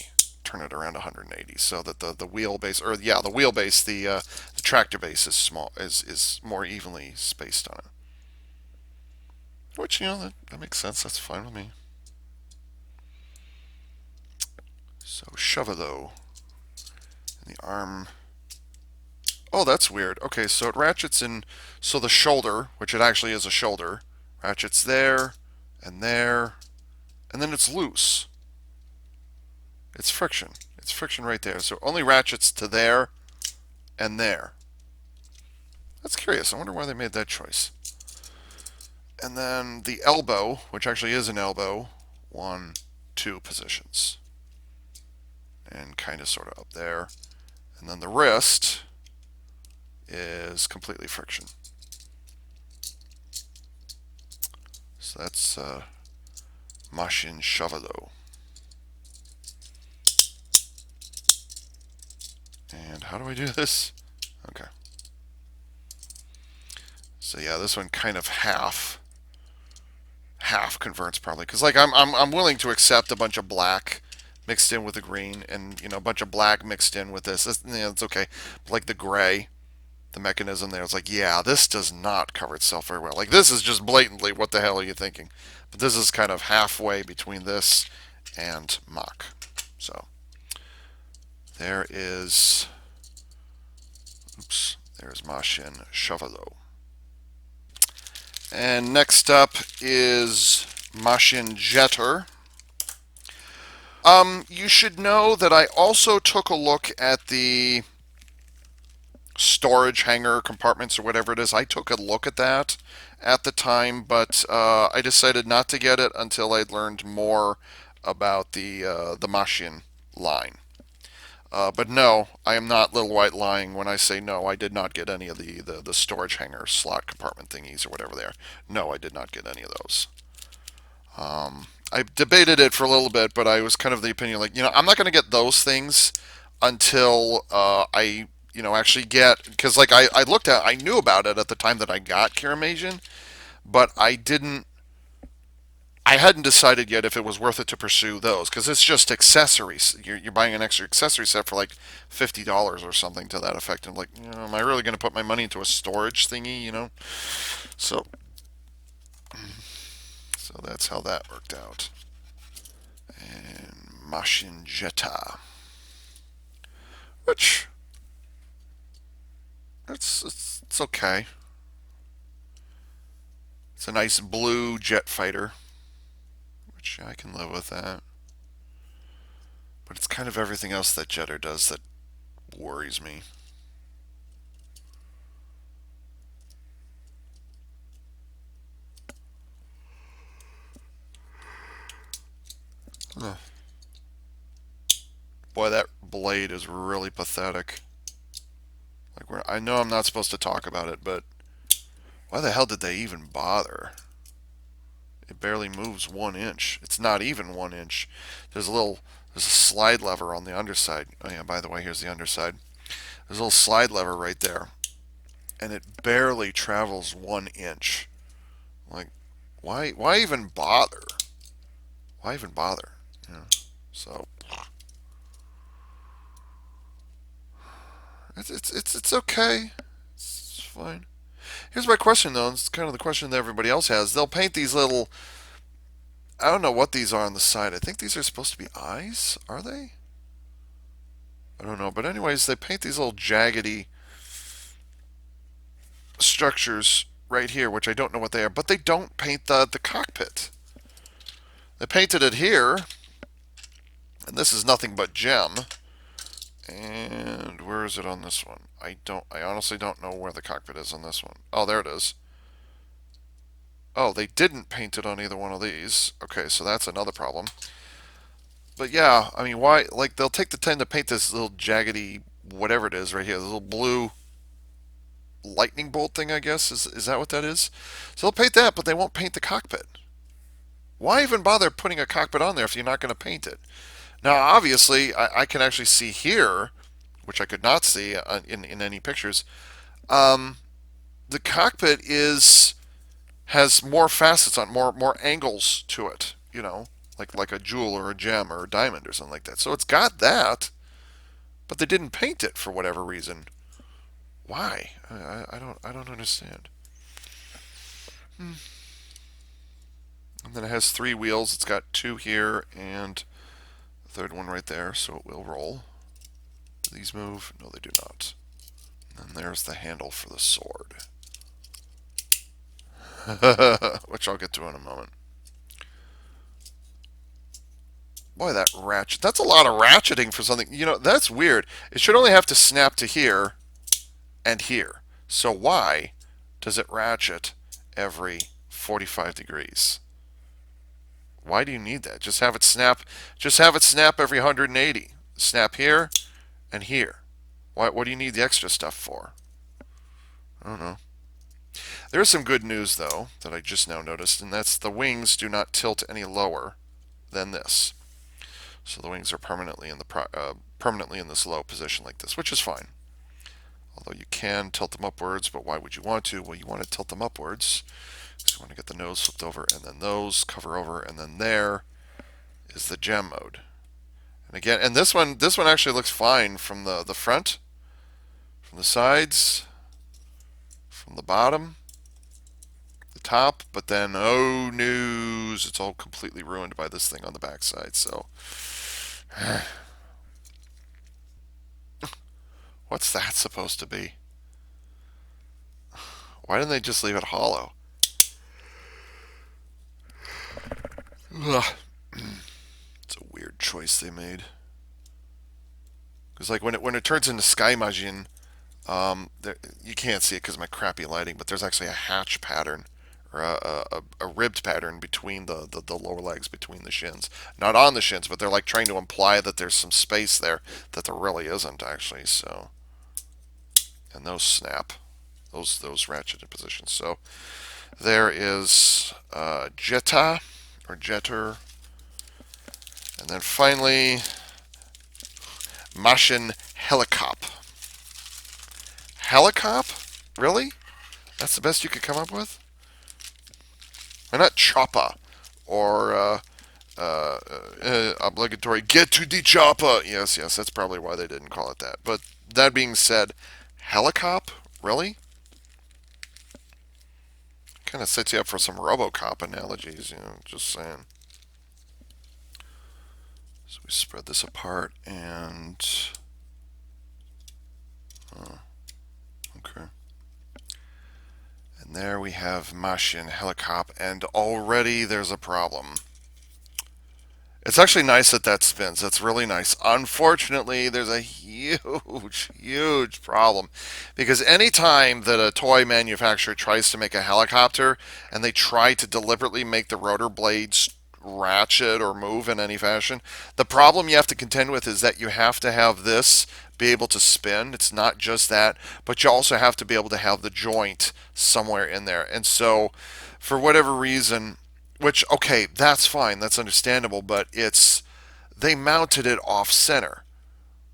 turn it around 180 so that the wheelbase, or yeah, the wheelbase, the tractor base is small, is more evenly spaced on it. Which that makes sense. That's fine with me. So Shovelo, and the arm. Oh, that's weird. Okay, so it ratchets in. So the shoulder, which it actually is a shoulder, ratchets there, and then it's loose. It's friction. It's friction right there. So it only ratchets to there and there. That's curious. I wonder why they made that choice. And then the elbow, which actually is an elbow, 1, 2 positions. and kind of sort of up there. And then the wrist is completely friction. So that's Machine Chavalo. And how do I do this? Okay. So yeah, this one kind of half converts probably, because like I'm willing to accept a bunch of black mixed in with the green, and a bunch of black mixed in with this. It's okay. But like the gray, the mechanism there, it's like, yeah, this does not cover itself very well. Like this is just blatantly, what the hell are you thinking? But this is kind of halfway between this and Mach. So there is, there's Machine Chavalo. And next up is Machine Jetter. You should know that I also took a look at the storage hanger compartments or whatever it is. I took a look at that at the time, but I decided not to get it until I'd learned more about the Machine line. But no, I am not little white lying when I say no. I did not get any of the storage hanger slot compartment thingies or whatever they are. No, I did not get any of those. I debated it for a little bit, but I was kind of the opinion like, I'm not going to get those things until I, actually get, because like I looked at, I knew about it at the time that I got Kirameiger, but I hadn't decided yet if it was worth it to pursue those, because it's just accessories. You're buying an extra accessory set for like $50 or something to that effect. And like, am I really going to put my money into a storage thingy? So, so that's how that worked out. And Machine Jetta, which it's okay. It's a nice blue jet fighter, which I can live with that. But it's kind of everything else that Jetter does that worries me. Ugh. Boy, that blade is really pathetic. Like, I know I'm not supposed to talk about it, but why the hell did they even bother? It barely moves 1 inch. It's not even 1 inch. There's a slide lever on the underside. Oh yeah, by the way, here's the underside. There's a little slide lever right there, and it barely travels 1 inch. Like, why even bother? Why even bother? So it's okay. It's fine. Here's my question though. It's kind of the question that everybody else has. They'll paint these little, I don't know what these are on the side. I think these are supposed to be eyes. Are they? I don't know. But anyways, they paint these little jaggedy structures right here, which I don't know what they are. But they don't paint the cockpit. They painted it here, and this is nothing but gem. And where is it on this one? I honestly don't know where the cockpit is on this one. Oh, there it is. Oh, they didn't paint it on either one of these. Okay, so that's another problem. But yeah, I mean, why? Like, they'll take the time to paint this little jaggedy, whatever it is right here, this little blue lightning bolt thing, I guess. Is that what that is? So they'll paint that, but they won't paint the cockpit. Why even bother putting a cockpit on there if you're not going to paint it? Now, obviously, I can actually see here, which I could not see in any pictures. The cockpit has more facets on, more angles to it. Like a jewel or a gem or a diamond or something like that. So it's got that, but they didn't paint it for whatever reason. Why? I don't understand. And then it has 3 wheels. It's got 2 here and the third one right there, so it will roll. Do these move? No, they do not. And there's the handle for the sword, which I'll get to in a moment. Boy, that ratchet. That's a lot of ratcheting for something. That's weird. It should only have to snap to here and here. So why does it ratchet every 45 degrees? Why do you need that? Just have it snap every 180. snap here and here. What do you need the extra stuff for? I don't know. There's some good news, though, that I just now noticed, and that's the wings do not tilt any lower than this. So the wings are permanently in this low position like this, which is fine. Although you can tilt them upwards, but why would you want to? Well, you want to tilt them upwards because you want to get the nose flipped over, and then those cover over, and then there is the gem mode. And again, and this one actually looks fine from the front, from the sides, from the bottom, the top, but then oh news, it's all completely ruined by this thing on the backside. So what's that supposed to be? Why didn't they just leave it hollow? Ugh. It's a weird choice they made. Because like when it turns into Kirameiger, you can't see it because of my crappy lighting, but there's actually a hatch pattern or a ribbed pattern between the lower legs, between the shins. Not on the shins, but they're like trying to imply that there's some space there that there really isn't actually. So, and those snap, those ratchet in position. So there is Jetta or Jetter, and then finally Maschinen Helicop. Helicop? Really? That's the best you could come up with? Why not chopper or obligatory get to the chopper? Yes, that's probably why they didn't call it that. But that being said, helicop? Really? Kind of sets you up for some RoboCop analogies, just saying. So we spread this apart and... okay. And there we have Maschinen Helicop, and already there's a problem. It's actually nice that spins. That's really nice. Unfortunately, there's a huge problem. Because anytime that a toy manufacturer tries to make a helicopter and they try to deliberately make the rotor blades ratchet or move in any fashion, the problem you have to contend with is that you have to have this be able to spin. It's not just that, but you also have to be able to have the joint somewhere in there. And so, for whatever reason, which, okay, that's fine, that's understandable, but they mounted it off center,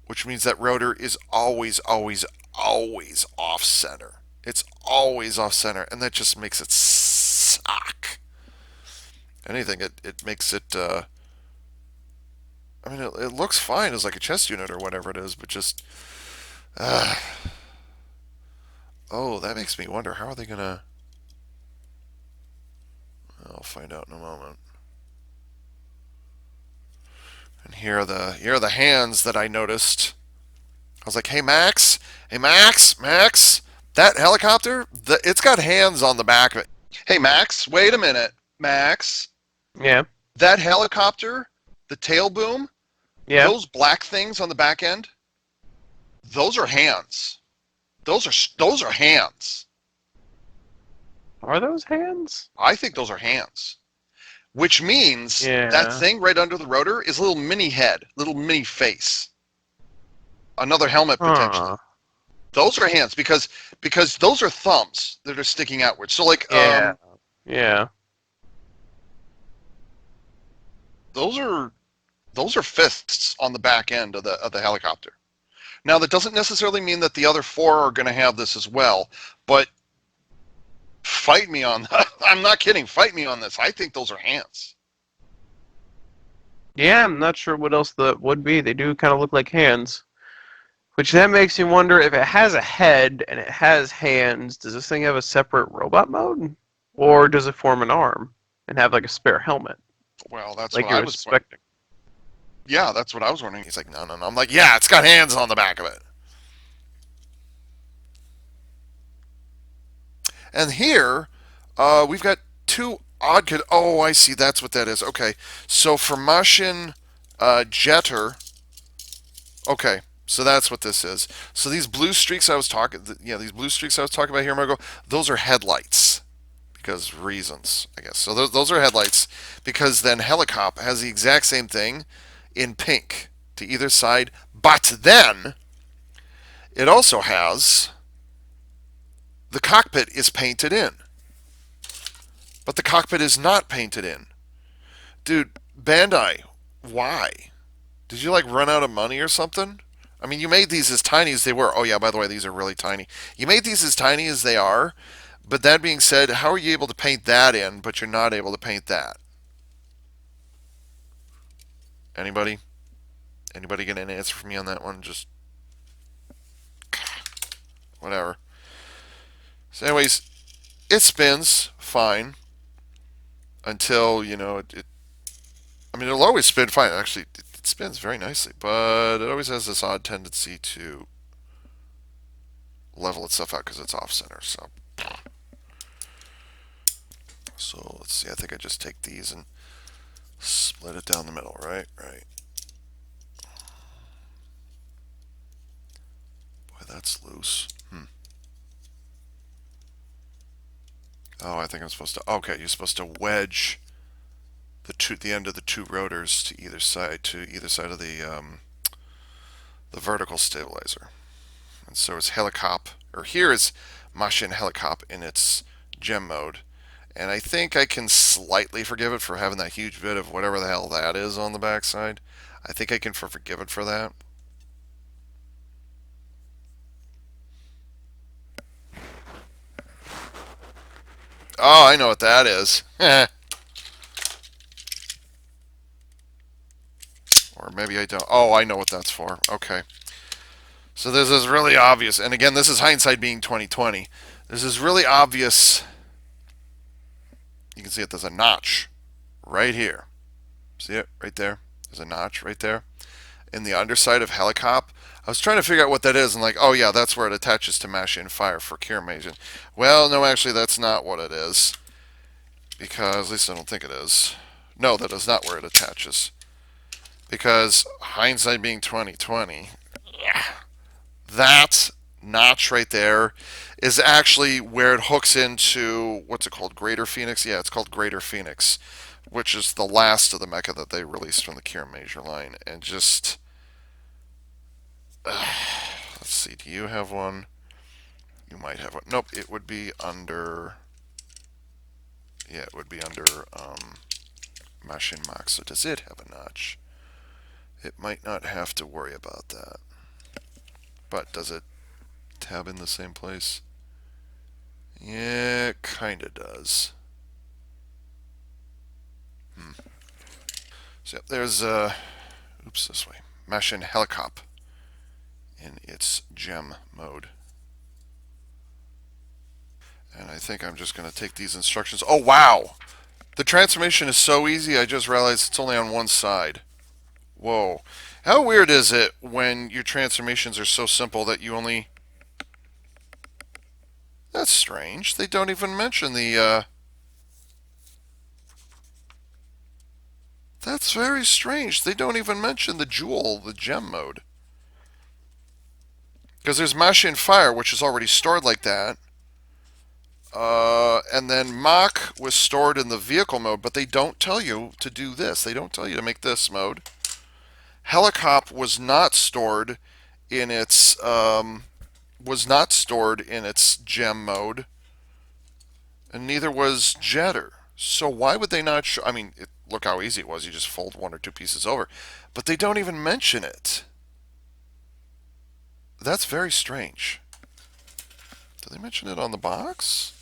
which means that rotor is always off center. It's always off center, and that just makes it suck. Anything, it makes it, I mean, it looks fine as like a chest unit or whatever it is, but just, oh, that makes me wonder, how are they gonna, I'll find out in a moment. And here are the hands that I noticed. I was like, hey Max, that helicopter, it's got hands on the back of it. Hey Max, wait a minute, Max. Yeah. That helicopter, the tail boom, Yeah. those black things on the back end, those are hands. Those are hands. Are those hands? I think those are hands. Which means Yeah. that thing right under the rotor is a little mini head, little mini face. Another helmet potentially. Huh. Those are hands because those are thumbs that are sticking outward. So like Yeah. Yeah. those are fists on the back end of the helicopter. Now that doesn't necessarily mean that the other four are going to have this as well, but fight me on that. I'm not kidding. Fight me on this. I think those are hands. Yeah, I'm not sure what else that would be. They do kind of look like hands. Which then makes you wonder, if it has a head and it has hands, does this thing have a separate robot mode? Or does it form an arm and have like a spare helmet? Well, that's Like what you're I was expecting. Yeah, that's what I was wondering. He's like, no. I'm like, yeah, it's got hands on the back of it. And here, we've got two odd. Oh, I see. That's what that is. Okay, so for Maschinen Jetter. Okay, so that's what this is. So these blue streaks I was talking, these blue streaks I was talking about here a moment ago, those are headlights. Because reasons, I guess. So those are headlights. Because then Helicop has the exact same thing in pink. to either side, but then it also has the cockpit is painted in, but the cockpit is not painted in. Dude, Bandai, why? Did you like run out of money or something? I mean, you made these as tiny as they were. Oh yeah, by the way, these are really tiny. You made these as tiny as they are, but that being said, how are you able to paint that in, but you're not able to paint that? Anybody? Anybody get an answer from me on that one? Just whatever. So, anyways, it spins fine until I mean, it'll always spin fine. Actually, it spins very nicely, but it always has this odd tendency to level itself out because it's off center. So let's see. I think I just take these and split it down the middle. Right, right. Boy, that's loose. Oh, I think I'm supposed to. Okay, you're supposed to wedge the end of the two rotors to either side of the vertical stabilizer. And so it's helicop, or here is Maschinen helicop in its gem mode. And I think I can slightly forgive it for having that huge bit of whatever the hell that is on the backside. I think I can forgive it for that. Oh, I know what that is. Or maybe I don't. Oh, I know what that's for. Okay. So this is really obvious. And again, this is hindsight being 2020. This is really obvious. You can see it. There's a notch right here. See it right there? There's a notch right there. In the underside of helicop. I was trying to figure out what that is, and like, oh yeah, that's where it attaches to Maschinen Fire for Kirameiger. Well, no, actually, that's not what it is, because at least I don't think it is. No, that is not where it attaches, because hindsight being 2020, that notch right there is actually where it hooks into what's it called, Greater Phoenix? Yeah, it's called Greater Phoenix, which is the last of the mecha that they released from the Kirameiger line, and just let's see, do you have one? You might have one. Nope, it would be under. Yeah, it would be under Maschinen Max. So does it have a notch? It might not have to worry about that. But does it tab in the same place? Yeah, it kind of does. So there's oops, this way. Maschinen Helicop in its gem mode. And I think I'm just going to take these instructions. Oh, wow! The transformation is so easy, I just realized it's only on one side. Whoa. How weird is it when your transformations are so simple that you only... That's strange. They don't even mention the... That's very strange. They don't even mention the jewel, the gem mode. Because there's Maschinen Fire, which is already stored like that. And then Mach was stored in the vehicle mode, but they don't tell you to do this. They don't tell you to make this mode. Helicop was not stored in its gem mode, and neither was Jetter. So why would they not show? I mean, look how easy it was. You just fold one or two pieces over, but they don't even mention it. That's very strange. Do they mention it on the box?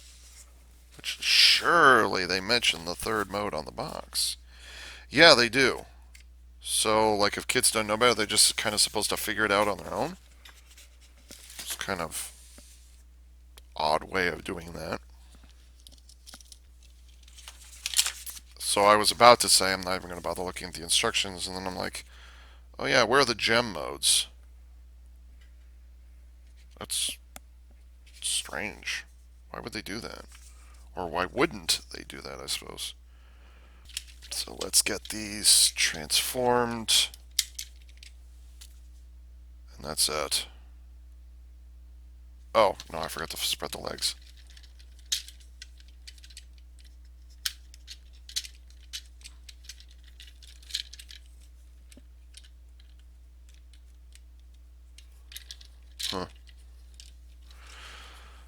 Which surely they mention the third mode on the box. Yeah, they do. So, like, if kids don't know better, they're just kind of supposed to figure it out on their own. It's kind of odd way of doing that. So I was about to say I'm not even going to bother looking at the instructions, and then I'm like, oh yeah, where are the gem modes? That's strange. Why would they do that? Or why wouldn't they do that, I suppose? So let's get these transformed. And that's it. Oh, no, I forgot to spread the legs.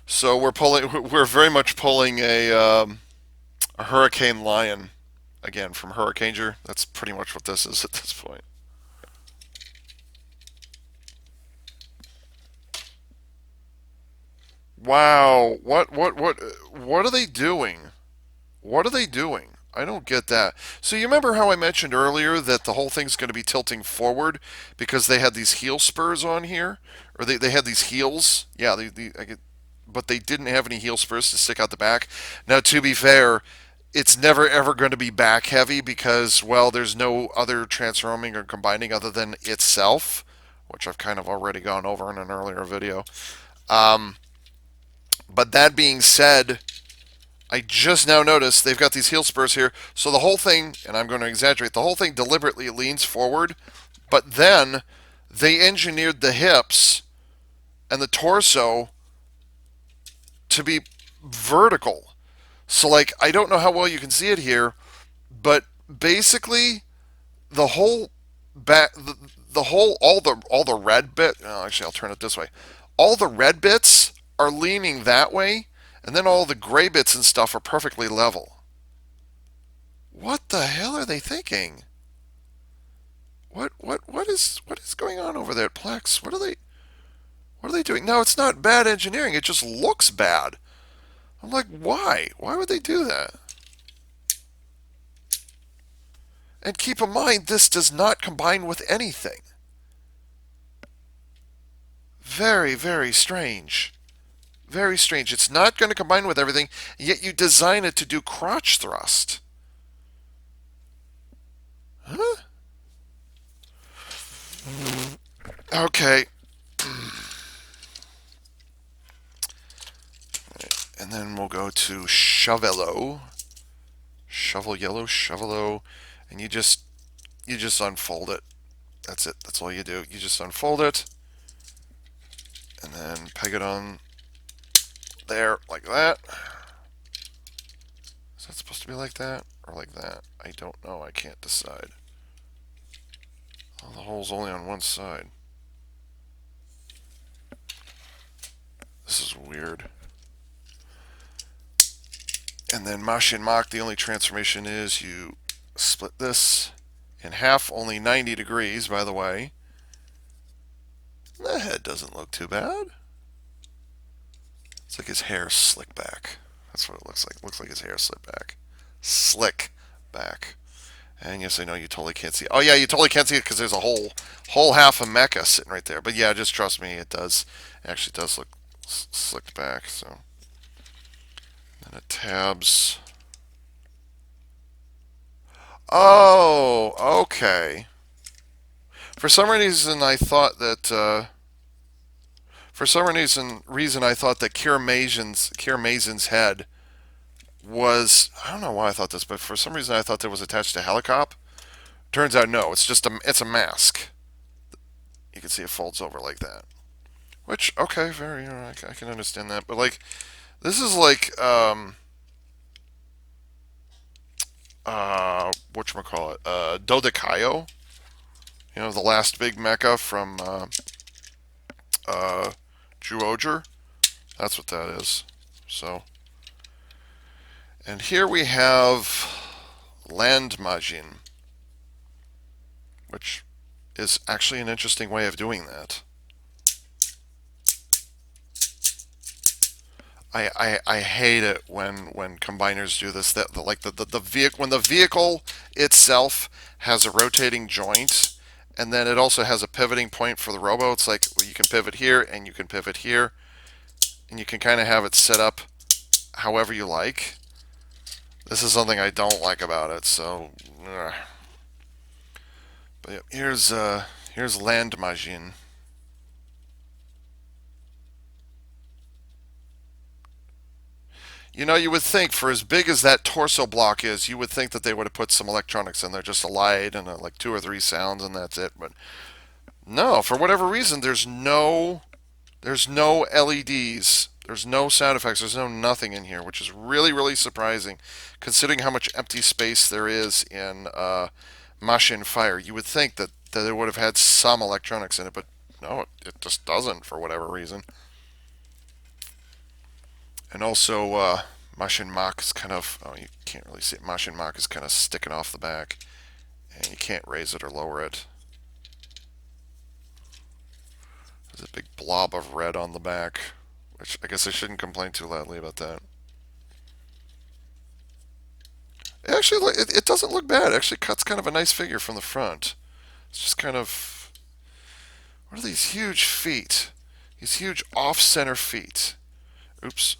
So we're very much pulling a Hurricane Lion again from Hurricaneger. That's pretty much what this is at this point. Wow, what are they doing? What are they doing? I don't get that. So you remember how I mentioned earlier that the whole thing's going to be tilting forward because they had these heel spurs on here, or they had these heels? Yeah, but they didn't have any heel spurs to stick out the back. Now, to be fair, it's never ever going to be back heavy because, well, there's no other transforming or combining other than itself, which I've kind of already gone over in an earlier video. Um, but that being said, I just now noticed they've got these heel spurs here. So the whole thing, and I'm going to exaggerate, the whole thing deliberately leans forward, but then they engineered the hips and the torso to be vertical. So, like, I don't know how well you can see it here, but basically the whole back, the whole, all the red bit. Oh, actually, I'll turn it this way. All the red bits are leaning that way, and then all the gray bits and stuff are perfectly level. What the hell are they thinking? What is going on over there at Plex? What are they doing? No, it's not bad engineering. It just looks bad. I'm like, why? Why would they do that? And keep in mind, this does not combine with anything. Very, very strange. Very strange. It's not going to combine with everything, yet you design it to do crotch thrust. Huh? Okay. And then we'll go to Shovelo. Shovel yellow, Shovelo. And you just unfold it. That's it. That's all you do. You just unfold it. And then peg it on there like that. Is that supposed to be like that or like that? I don't know. I can't decide. Oh, the hole's only on one side. This is weird. And then Mashin Mach, the only transformation is you split this in half, only 90 degrees, by the way. The head doesn't look too bad. It's like his hair slicked back. That's what it looks like. It looks like his hair slicked back. Slick back. And yes, I know you totally can't see it. Oh yeah, you totally can't see it because there's a whole half of mecha sitting right there. But yeah, just trust me, it does. It actually does look slicked back. So then it tabs. Oh, okay. For some reason, I thought that. For some reason, I thought that Kirameiger's head was. I don't know why I thought this, but for some reason, I thought that was attached to helicopter. Turns out, no. It's a mask. You can see it folds over like that. Which, okay, very. I can understand that, but like, this is like whatchamacallit, Dodekaio. You know, the last big mecha from uh, Juoger. That's what that is. So, and here we have Land Majin, which is actually an interesting way of doing that. I hate it when combiners do this. That like the vehicle when the vehicle itself has a rotating joint, and then it also has a pivoting point for the robo. It's like, well, you can pivot here and you can pivot here, and you can kind of have it set up however you like. This is something I don't like about it. So, but yeah, here's Land Majin. You know, you would think for as big as that torso block is, you would think that they would have put some electronics in there, just a light and like two or three sounds, and that's it. But no, for whatever reason, there's no LEDs, there's no sound effects, there's no nothing in here, which is really really surprising, considering how much empty space there is in Mashin Fire. You would think that it would have had some electronics in it, but No, it just doesn't for whatever reason. And also, Mashin Mach is kind of, oh, you can't really see it. Mashin Mach is kind of sticking off the back, and you can't raise it or lower it. There's a big blob of red on the back, which I guess I shouldn't complain too loudly about that. Actually, it doesn't look bad. It actually cuts kind of a nice figure from the front. It's just kind of, what are these huge feet? These huge off-center feet. Oops.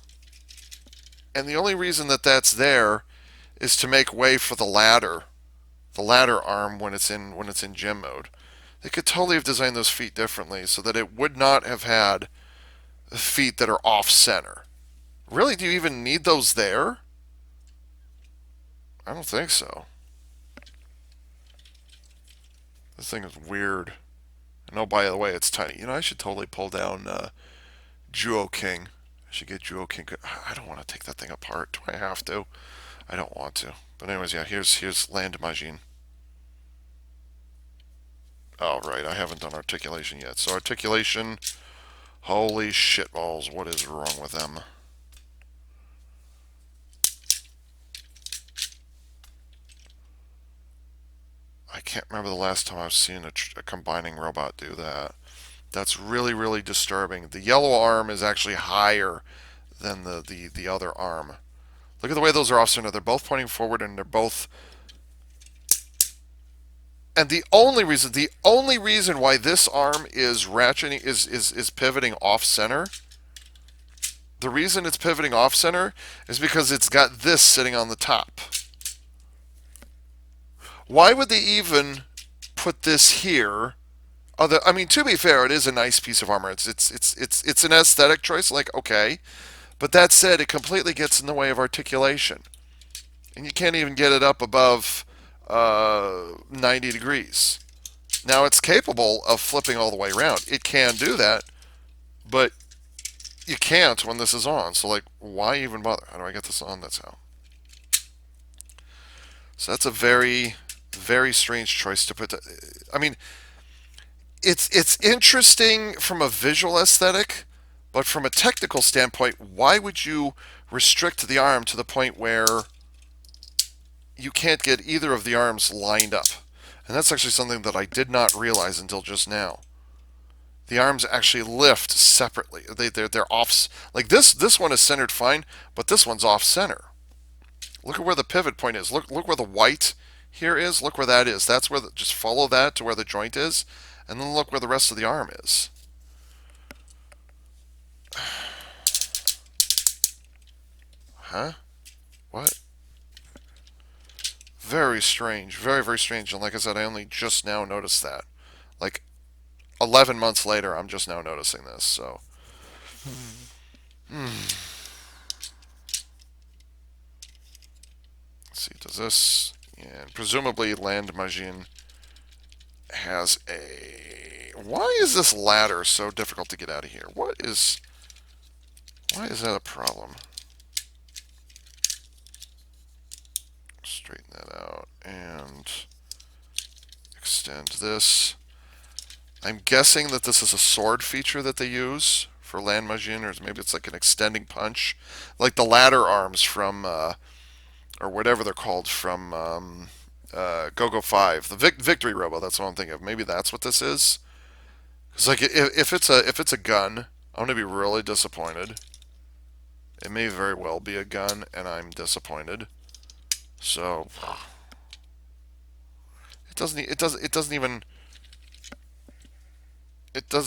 And the only reason that that's there is to make way for the ladder arm when it's in gym mode. They could totally have designed those feet differently so that it would not have had feet that are off center. Really, do you even need those there? I don't think so. This thing is weird. And oh, by the way, it's tiny. You know, I should totally pull down Juo King. I should get Juo King. I don't want to take that thing apart. Do I have to? I don't want to. But anyways, yeah. Here's Land Majin. Oh right, I haven't done articulation yet. So articulation. Holy shitballs! What is wrong with them? I can't remember the last time I've seen a combining robot do that. That's really, really disturbing. The yellow arm is actually higher than the other arm. Look at the way those are off center. They're both pointing forward and they're both. And the only reason why this arm is ratcheting is pivoting off center. The reason it's pivoting off center is because it's got this sitting on the top. Why would they even put this here? I mean, to be fair, it is a nice piece of armor. It's an aesthetic choice. Like, okay, but that said, it completely gets in the way of articulation, and you can't even get it up above 90 degrees. Now it's capable of flipping all the way around. It can do that, but you can't when this is on. So like, why even bother? How do I get this on? That's how. So that's a very, very strange choice to put. I mean, it's interesting from a visual aesthetic, but from a technical standpoint, why would you restrict the arm to the point where you can't get either of the arms lined up? And that's actually something that I did not realize until just now. The arms actually lift separately. They're off. Like this one is centered fine, but this one's off center. Look at where the pivot point is. Look where the white here is. Look where that is. That's where just follow that to where the joint is, and then look where the rest of the arm is. Huh? What? Very strange. Very, very strange. And like I said, I only just now noticed that. Like 11 months later, I'm just now noticing this. So. Hmm. Let's see. Does this. And presumably, Land Majin has a. Why is this ladder so difficult to get out of here? What is. Why is that a problem? Straighten that out and extend this. I'm guessing that this is a sword feature that they use for Land Majin, or maybe it's like an extending punch, like the ladder arms from, or whatever they're called from Go-Go 5, the Victory Robo. That's what I'm thinking of. Maybe that's what this is. Because like if it's a gun, I'm gonna be really disappointed. It may very well be a gun, and I'm disappointed. So it doesn't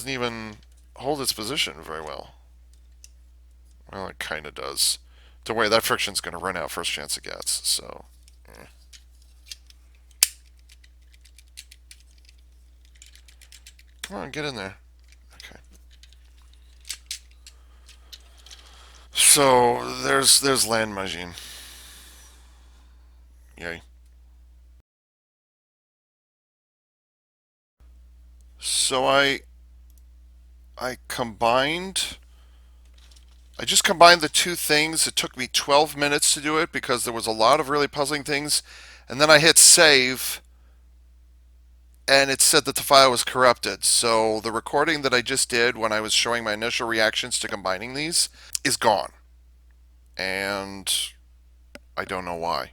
even hold its position very well. Well, it kind of does. Don't worry, that friction's going to run out first chance it gets. So, come on, get in there. Okay. So there's Land Majin. Yay. So I combined. I just combined the two things. It took me 12 minutes to do it because there was a lot of really puzzling things. And then I hit save. and it said that the file was corrupted. So the recording that I just did when I was showing my initial reactions to combining these is gone. And I don't know why.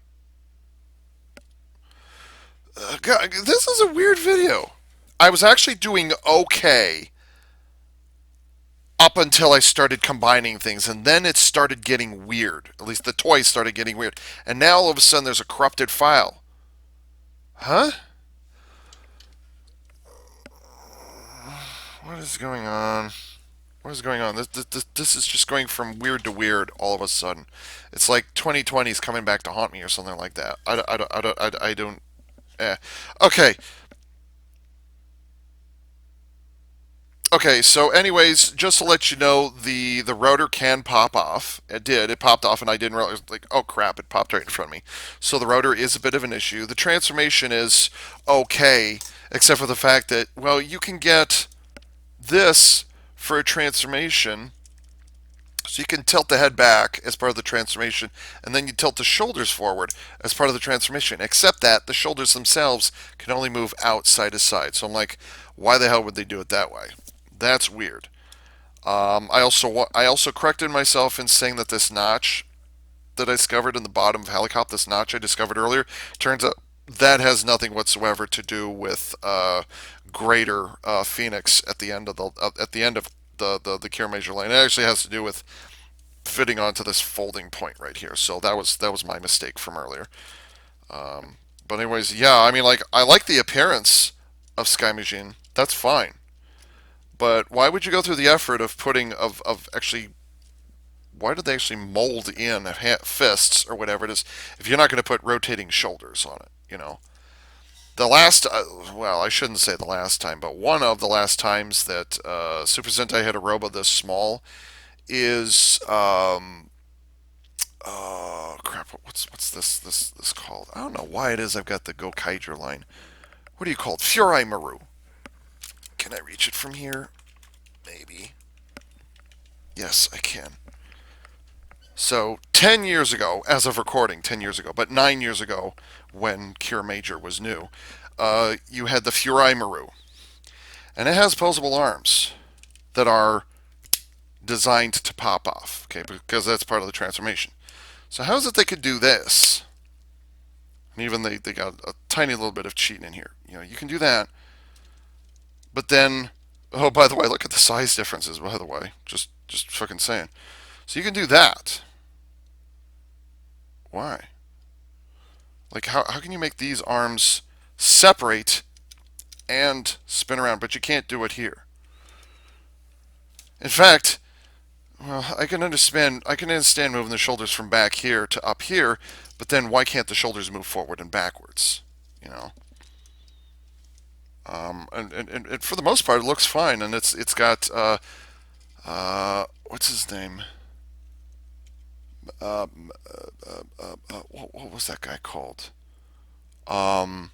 God, this is a weird video. I was actually doing okay up until I started combining things, and then it started getting weird. At least the toys started getting weird. And now all of a sudden there's a corrupted file. Huh? What is going on? What is going on? This is just going from weird to weird all of a sudden. It's like 2020 is coming back to haunt me or something like that. I don't. Okay. Okay, so anyways, just to let you know, the rotor can pop off. It did. It popped off, and I didn't realize. Like, oh crap! It popped right in front of me. So the rotor is a bit of an issue. The transformation is okay, except for the fact that well, you can get this for a transformation. So you can tilt the head back as part of the transformation, and then you tilt the shoulders forward as part of the transformation. Except that the shoulders themselves can only move out side to side. So I'm like, why the hell would they do it that way? That's weird. I also corrected myself in saying that this notch that I discovered in the bottom of helicopter, this notch I discovered earlier, turns out that has nothing whatsoever to do with greater Phoenix at the end of the Kirameiger line. It actually has to do with fitting onto this folding point right here. So that was my mistake from earlier. But anyways, yeah, I mean, like I like the appearance of Sky Machine. That's fine. But why would you go through the effort of putting of actually? Why did they actually mold in fists or whatever it is if you're not going to put rotating shoulders on it? The last, well, I shouldn't say the last time, but one of the last times that Super Sentai had a robot this small is oh crap, what's this called? I don't know why it is I've got the Go Kaiger line. What do you call it? Furai Maru. Can I reach it from here? Maybe. Yes, I can. So 10 years ago, as of recording, 10 years ago, but 9 years ago, when Kirameiger was new, you had the Furai Maru, and it has posable arms that are designed to pop off, okay, because that's part of the transformation. So how is it they could do this? And even they got a tiny little bit of cheating in here. You can do that, but then, oh, by the way, look at the size differences. By the way, just fucking saying. So you can do that. Why? Like, how can you make these arms separate and spin around, but you can't do it here? In fact, well, I can understand moving the shoulders from back here to up here, but then why can't the shoulders move forward and backwards? You know. And for the most part, it looks fine, and it's got what's his name? What was that guy called? Um,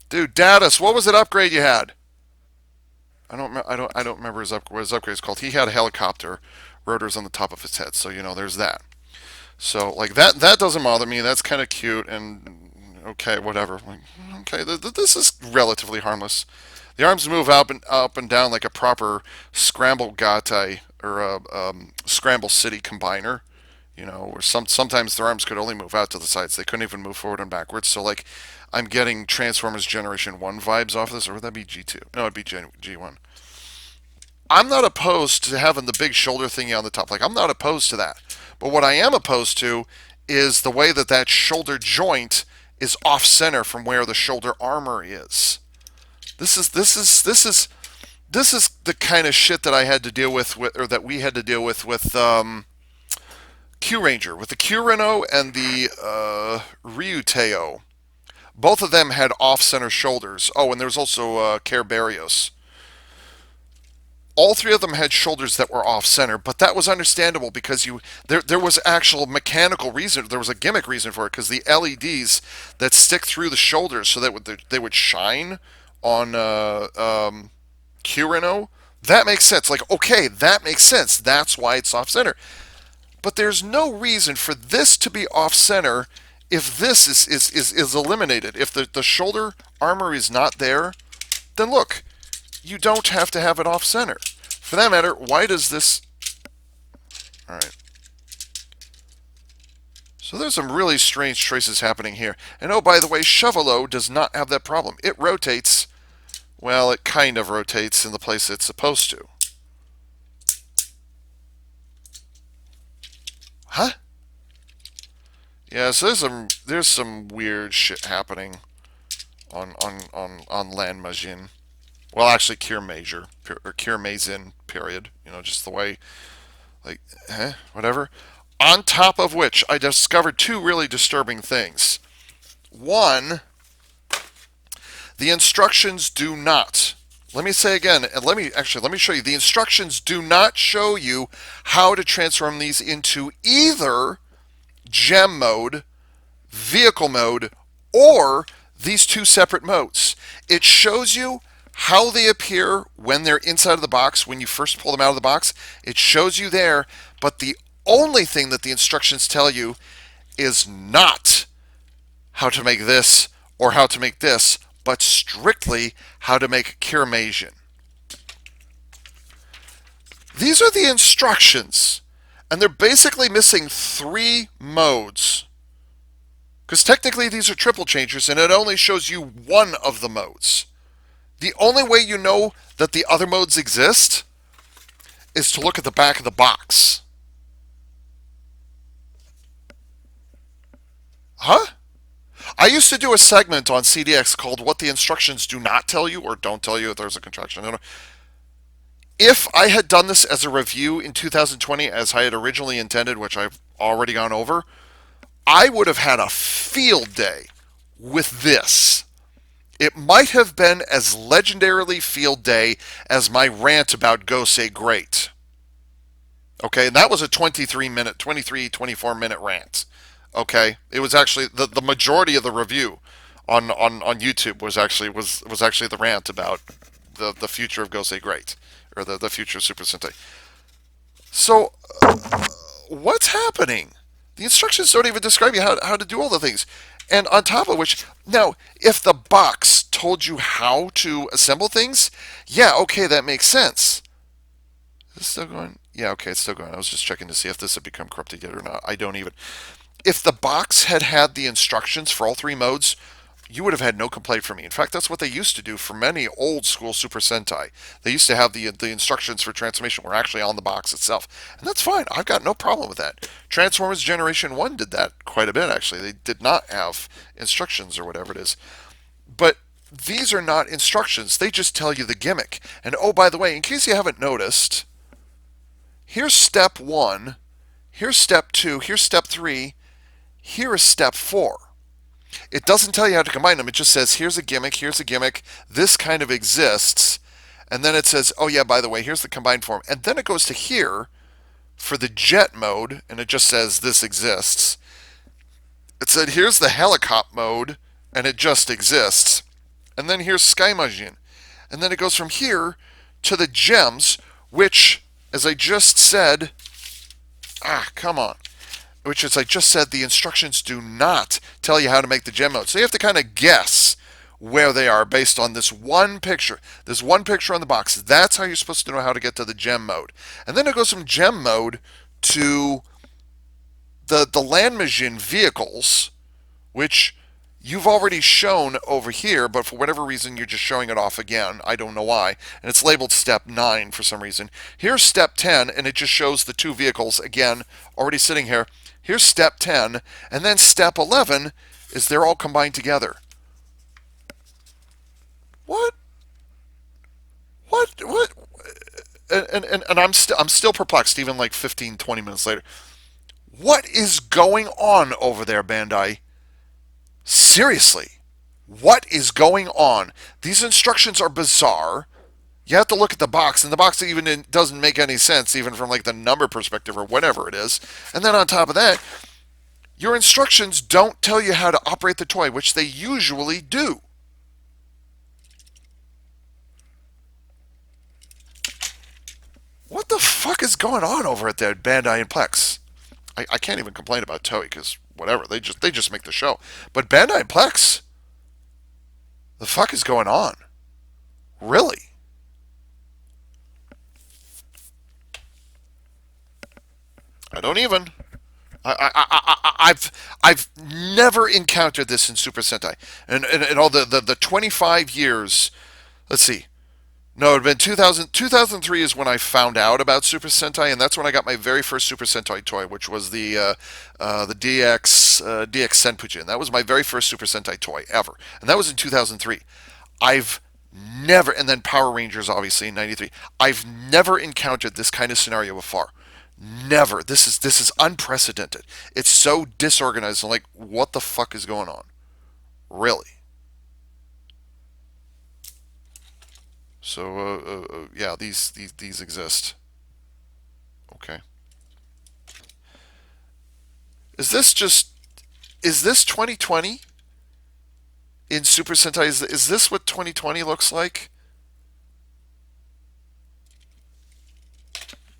Dude, Datus, what was that upgrade you had? I don't remember what his upgrade is called. He had a helicopter rotors on the top of his head, so there's that. So like that doesn't bother me. That's kind of cute and okay, whatever. Like, okay, this is relatively harmless. The arms move up and down like a proper scramble gatai or a scramble city combiner. Where sometimes their arms could only move out to the sides. They couldn't even move forward and backwards. So like, I'm getting Transformers Generation 1 vibes off this, or would that be G2? No, it'd be G1. I'm not opposed to having the big shoulder thingy on the top. Like, I'm not opposed to that. But what I am opposed to is the way that shoulder joint is off center from where the shoulder armor is. This is the kind of shit that I had to deal with or that we had to deal with Q Ranger, with the Q Reno and the Ryuteo. Both of them had off-center shoulders. Oh, and there was also Care Barrios. All three of them had shoulders that were off-center, but that was understandable because there was actual mechanical reason. There was a gimmick reason for it because the LEDs that stick through the shoulders so that they would shine on Q Reno. That makes sense. Like, okay, that makes sense. That's why it's off-center. But there's no reason for this to be off-center If this is eliminated, if the shoulder armor is not there, then look, you don't have to have it off center. For that matter, why does this... All right. So there's some really strange choices happening here. And oh, by the way, Chevalo does not have that problem. It rotates, well, it kind of rotates in the place it's supposed to. Huh? Yeah, so there's some weird shit happening on Land Majin. Well, actually, Kirameiger or Kirameizen period. You know, just the way, like, whatever. On top of which, I discovered two really disturbing things. One, the instructions do not. Let me say again, and let me show you. The instructions do not show you how to transform these into either gem mode, vehicle mode, or these two separate modes. It shows you how they appear when they're inside of the box, when you first pull them out of the box. It shows you there, but the only thing that the instructions tell you is not how to make this or how to make this, but strictly how to make Kirameigen. These are the instructions, and they're basically missing three modes. Because technically these are triple changers, and it only shows you one of the modes. The only way you know that the other modes exist is to look at the back of the box. Huh? I used to do a segment on CDX called What the Instructions Do Not Tell You, or Don't Tell You if there's a contraction. I don't know. If I had done this as a review in 2020 as I had originally intended, which I've already gone over, I would have had a field day with this. It might have been as legendarily field day as my rant about Go Say Great. Okay, and that was a 24 minute rant. Okay, it was actually the majority of the review on YouTube was actually the rant about the future of Go Say Great, or the future of Super Sentai. So what's happening? The instructions don't even describe you how to do all the things. And on top of which, now, if the box told you how to assemble things, yeah, okay, that makes sense. Is this still going? Yeah, okay, it's still going. I was just checking to see if this had become corrupted yet or not. I don't even. If the box had had the instructions for all three modes, you would have had no complaint from me. In fact, that's what they used to do for many old school Super Sentai. They used to have the instructions for transformation were actually on the box itself. And that's fine. I've got no problem with that. Transformers Generation 1 did that quite a bit, actually. They did not have instructions or whatever it is. But these are not instructions. They just tell you the gimmick. And oh, by the way, in case you haven't noticed, here's step 1, here's step 2, here's step 3, here is step 4. It doesn't tell you how to combine them. It just says, here's a gimmick, this kind of exists. And then it says, oh yeah, by the way, here's the combined form. And then it goes to here for the jet mode, and it just says this exists. It said, here's the helicopter mode, and it just exists. And then here's Sky Majin. And then it goes from here to the gems, which, as I just said, come on. Which, as I just said, the instructions do not tell you how to make the gem mode. So you have to kind of guess where they are based on this one picture. This one picture on the box. That's how you're supposed to know how to get to the gem mode. And then it goes from gem mode to the Land Majin vehicles, which you've already shown over here, but for whatever reason you're just showing it off again. I don't know why. And it's labeled step 9 for some reason. Here's step 10, and it just shows the two vehicles, again, already sitting here. Here's step 10, and then step 11 is they're all combined together. What? What? And I'm still perplexed, even like 15, 20 minutes later. What is going on over there, Bandai? Seriously, what is going on? These instructions are bizarre. You have to look at the box, and the box even doesn't make any sense, even from like the number perspective or whatever it is. And then on top of that, your instructions don't tell you how to operate the toy, which they usually do. What the fuck is going on over at that Bandai and Plex? I can't even complain about Toei because whatever they just make the show. But Bandai and Plex, the fuck is going on? Really? I don't even. I've never encountered this in Super Sentai, and all the 25 years. Let's see. No, it had been 2003 is when I found out about Super Sentai, and that's when I got my very first Super Sentai toy, which was the DX Senpujin. That was my very first Super Sentai toy ever, and that was in 2003. I've never, and then Power Rangers, obviously in '93. I've never encountered this kind of scenario before. Never. This is unprecedented. It's so disorganized. I'm like, what the fuck is going on? Really? So yeah, these exist. Okay. Is this just is this 2020 in Super Sentai? Is this what 2020 looks like?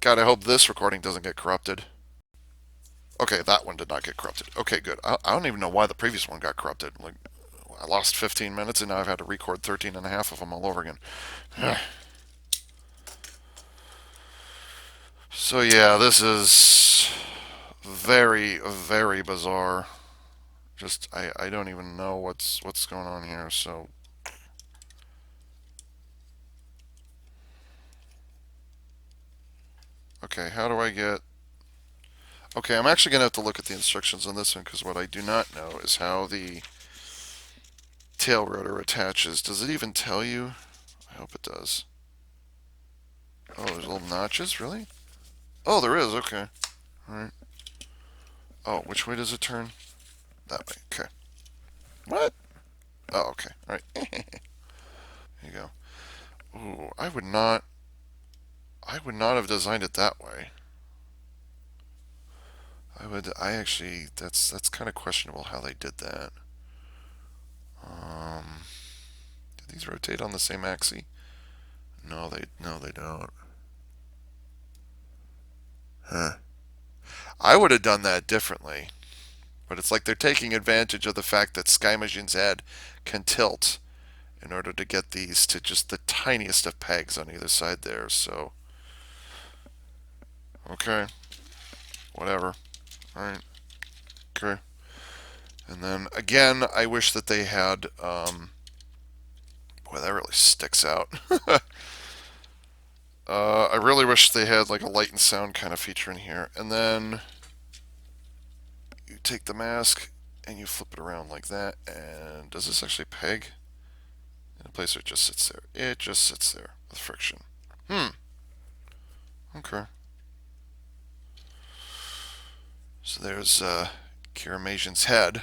God, I hope this recording doesn't get corrupted. Okay, that one did not get corrupted. Okay, good. I don't even know why the previous one got corrupted. Like, I lost 15 minutes and now I've had to record 13 and a half of them all over again. So yeah, this is very, very bizarre. Just I don't even know what's going on here. So okay, how do I get? Okay, I'm actually gonna have to look at the instructions on this one because what I do not know is how the tail rotor attaches. Does it even tell you? I hope it does. Oh, there's little notches, really? Oh, there is. Okay, all right. Oh, which way does it turn? That way. Okay. What? Oh, okay. All right. Here you go. Ooh, I would not have designed it that way. I actually, that's kind of questionable how they did that. Um, do these rotate on the same axis? No, they don't. Huh. I would have done that differently, but it's like they're taking advantage of the fact that Sky Machine's head can tilt in order to get these to just the tiniest of pegs on either side there. So, okay, whatever. All right, okay. And then again, I wish that they had. Boy, that really sticks out. I really wish they had like a light and sound kind of feature in here. And then you take the mask and you flip it around like that. And does this actually peg in a place where it just sits there? It just sits there with friction. Hmm. Okay. So there's Kirameigen's head.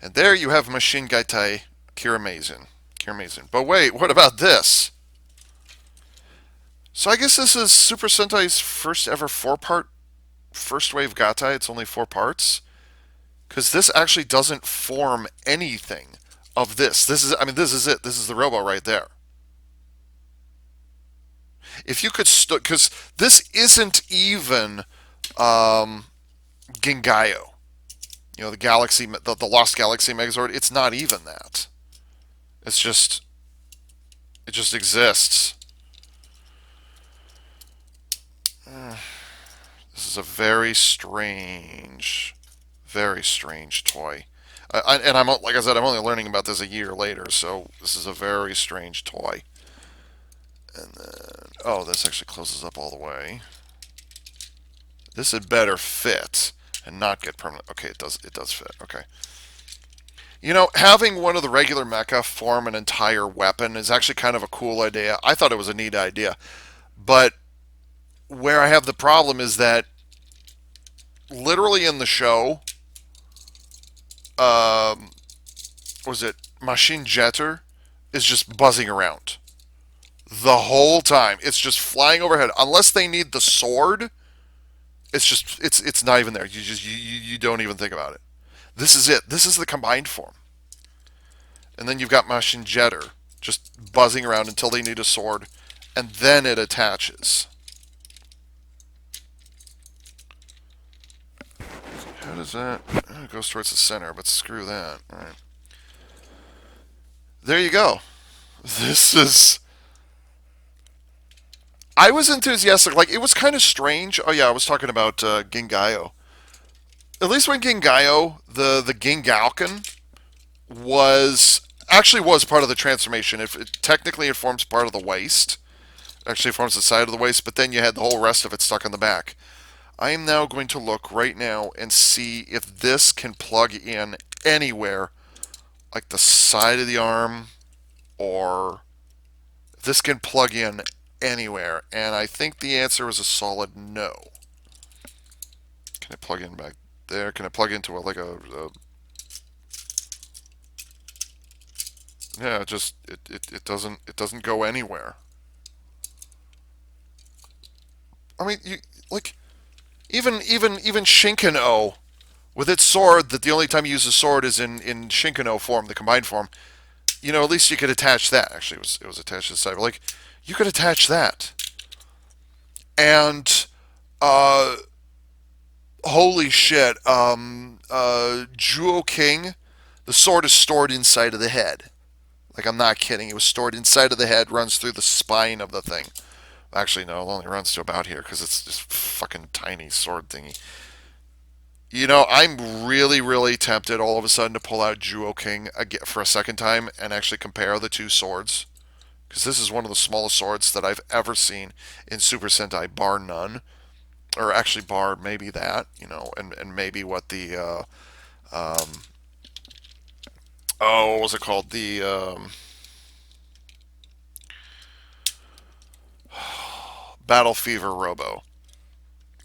And there you have Machine Gaitai Kirameigen. Kirameigen. But wait, what about this? So I guess this is Super Sentai's first ever four-part first wave Gatai. It's only four parts. Because this actually doesn't form anything of this. This is it. This is the robo right there. If you could, because this isn't even um, Gengayo. You know, the Lost Galaxy Megazord. It's not even that. It's just, it just exists. This is a very strange toy. And I'm like I said, I'm only learning about this a year later, so this is a very strange toy. And then, oh, this actually closes up all the way. This had better fit and not get permanent. Okay, it does. It does fit. Okay. You know, having one of the regular mecha form an entire weapon is actually kind of a cool idea. I thought it was a neat idea, but where I have the problem is that literally in the show, um, was it Machine Jetter is just buzzing around the whole time. It's just flying overhead. Unless they need the sword, it's not even there. You don't even think about it. This is it. This is the combined form. And then you've got Machine Jetter just buzzing around until they need a sword, and then it attaches. How does that? It goes towards the center, but screw that. All right. There you go. This is. I was enthusiastic. Like, it was kind of strange. Oh, yeah, I was talking about Gingayo. At least when Gingayo, the Gingalkin, was part of the transformation. If technically it forms part of the waist, actually forms the side of the waist, but then you had the whole rest of it stuck on the back. I am now going to look right now and see if this can plug in anywhere, like the side of the arm, or if this can plug in anywhere. And I think the answer is a solid no. Can I plug in back there? Can I plug into a yeah, it doesn't go anywhere. I mean, you like even Shinkano with its sword, that the only time you use a sword is in Shinkano form, the combined form. At least you could attach that. Actually, it was attached to the side. But like, you could attach that, and uh, holy shit, Juo King, the sword is stored inside of the head. Like, I'm not kidding. It was stored inside of the head, runs through the spine of the thing. Actually, no, it only runs to about here because it's this fucking tiny sword thingy. I'm really, really tempted all of a sudden to pull out Juo King again for a second time and actually compare the two swords. Because this is one of the smallest swords that I've ever seen in Super Sentai, bar none. Or actually, bar maybe that, and maybe what the, what was it called? The, Battle Fever Robo.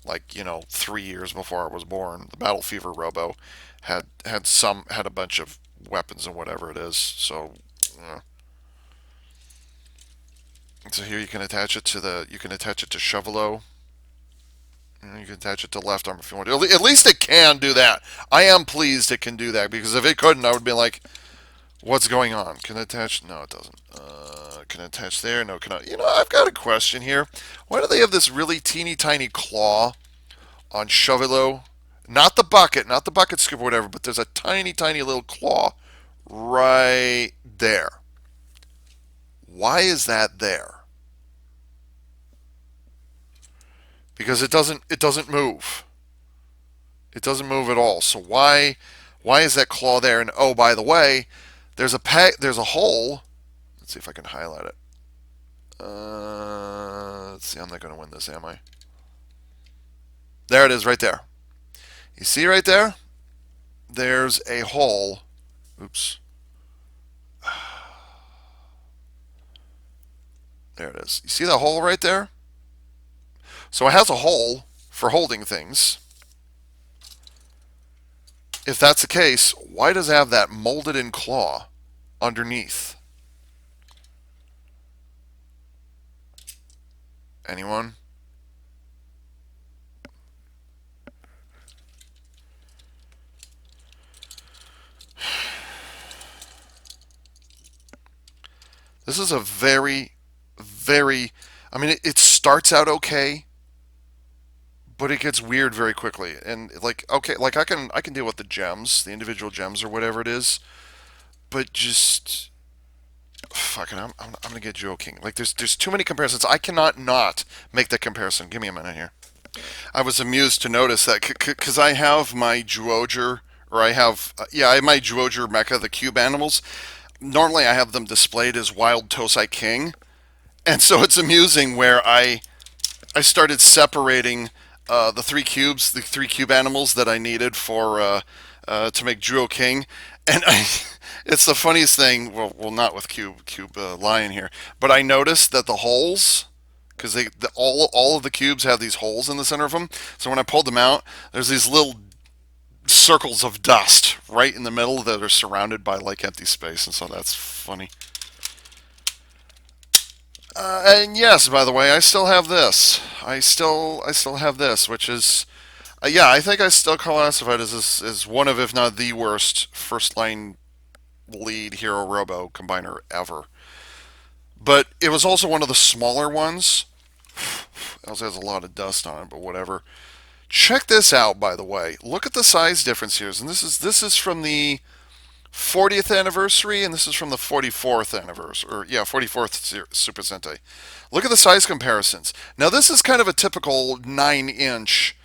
Like, 3 years before I was born, the Battle Fever Robo had a bunch of weapons and whatever it is. So here you can attach it to Chevalo. You can attach it to left arm if you want to. At least it can do that. I am pleased it can do that, because if it couldn't, I would be like, what's going on? Can it attach? No, it doesn't. Can it attach there? No, can I? I've got a question here. Why do they have this really teeny tiny claw on Chevalo? Not the bucket scoop or whatever, but there's a tiny, tiny little claw right there. Why is that there? Because it doesn't move. It doesn't move at all. So why is that claw there? And oh, by the way, there's a hole. Let's see if I can highlight it. Let's see. I'm not going to win this, am I? There it is, right there. You see right there? There's a hole. Oops. There it is. You see that hole right there? So it has a hole for holding things. If that's the case, why does it have that molded in claw underneath? Anyone? This is a very, very. I mean, it starts out okay, but it gets weird very quickly. And like, okay, like I can deal with the gems, the individual gems or whatever it is, but just fucking, I'm gonna get joking. Like, there's too many comparisons. I cannot not make that comparison. Give me a minute here. I was amused to notice that because I have my Juoger, or I have my Juoger Mecha, the cube animals. Normally, I have them displayed as Wild Tosai King, and so it's amusing where I started separating the three cube animals that I needed for to make Juo King, and it's the funniest thing. Well, not with cube lion here, but I noticed that the holes, because all of the cubes have these holes in the center of them. So when I pulled them out, there's these little circles of dust right in the middle that are surrounded by like empty space, and so that's funny. And yes, by the way, I still have this. I still have this, which is, yeah, I think I still classify it as one of, if not the worst, first line lead hero robo combiner ever. But it was also one of the smaller ones. It also has a lot of dust on it, but whatever. Check this out, by the way. Look at the size difference here. And this is from the 40th anniversary, and this is from the 44th anniversary, or yeah, 44th Super Sentai. Look at the size comparisons. Now this is kind of a typical 9-inch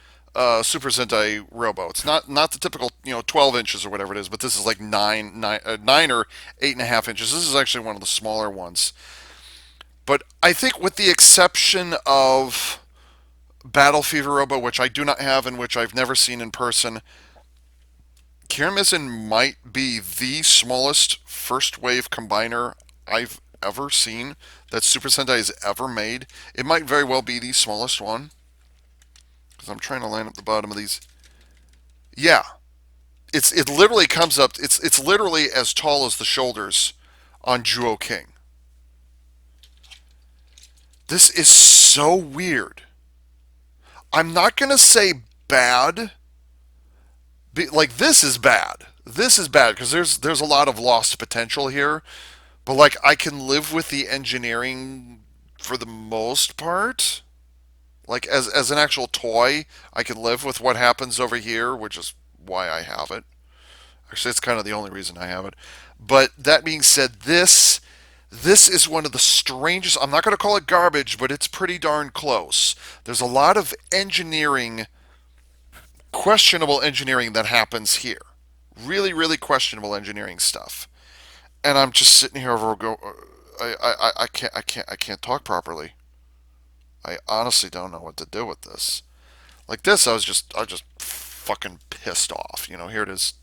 Super Sentai Robo. It's not the typical 12 inches or whatever it is, but this is like 9 or 8.5 inches. This is actually one of the smaller ones. But I think with the exception of Battle Fever Robo, which I do not have and which I've never seen in person, Kirameiger might be the smallest first wave combiner I've ever seen that Super Sentai has ever made. It might very well be the smallest one because I'm trying to line up the bottom of these. Yeah, it literally comes up. It's literally as tall as the shoulders on Juo King. This is so weird. I'm not gonna say bad. Like this is bad. This is bad because there's a lot of lost potential here. But like I can live with the engineering for the most part. Like as an actual toy, I can live with what happens over here, which is why I have it. Actually, it's kind of the only reason I have it. But that being said, this is one of the strangest. I'm not going to call it garbage, but it's pretty darn close. There's a lot of engineering, questionable engineering that happens here. Really, really questionable engineering stuff. And I'm just sitting here over go. I can't talk properly. I honestly don't know what to do with this. Like this, I was just fucking pissed off. Here it is,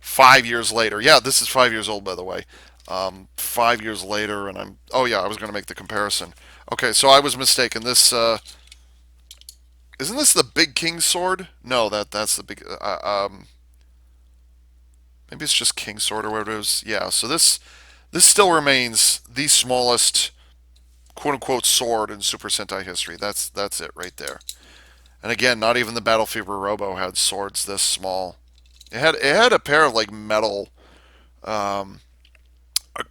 5 years later. Yeah, this is 5 years old, by the way. 5 years later, and oh yeah, I was going to make the comparison. Okay, so I was mistaken. This isn't this the Big King sword? No, that's the big. Maybe it's just King sword or whatever it is. Yeah. So this still remains the smallest quote unquote sword in Super Sentai history. That's it right there. And again, not even the Battle Fever Robo had swords this small. It had a pair of like metal um, a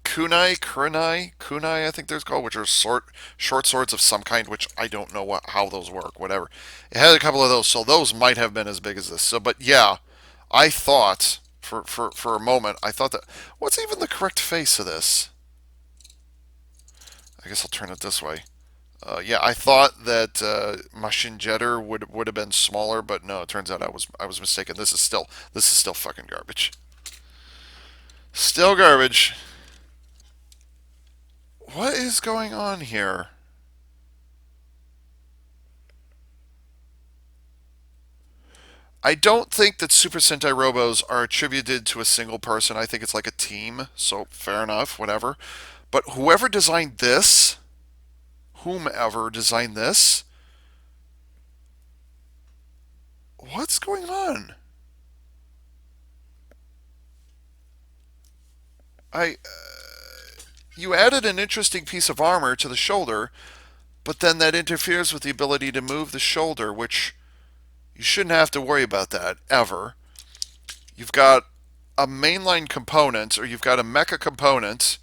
kunai, I think there's called, which are short swords of some kind, which I don't know how those work. Whatever. It had a couple of those, so those might have been as big as this. So, but yeah, I thought for a moment, I thought that what's even the correct face of this? I guess I'll turn it this way. Yeah, I thought that Machine Jetter would have been smaller, but no, it turns out I was mistaken. This is still fucking garbage. Still garbage. What is going on here? I don't think that Super Sentai Robos are attributed to a single person. I think it's like a team, so fair enough, whatever. But whomever designed this, what's going on? I You added an interesting piece of armor to the shoulder, but then that interferes with the ability to move the shoulder, which you shouldn't have to worry about that ever. You've got a mainline component, or you've got a mecha component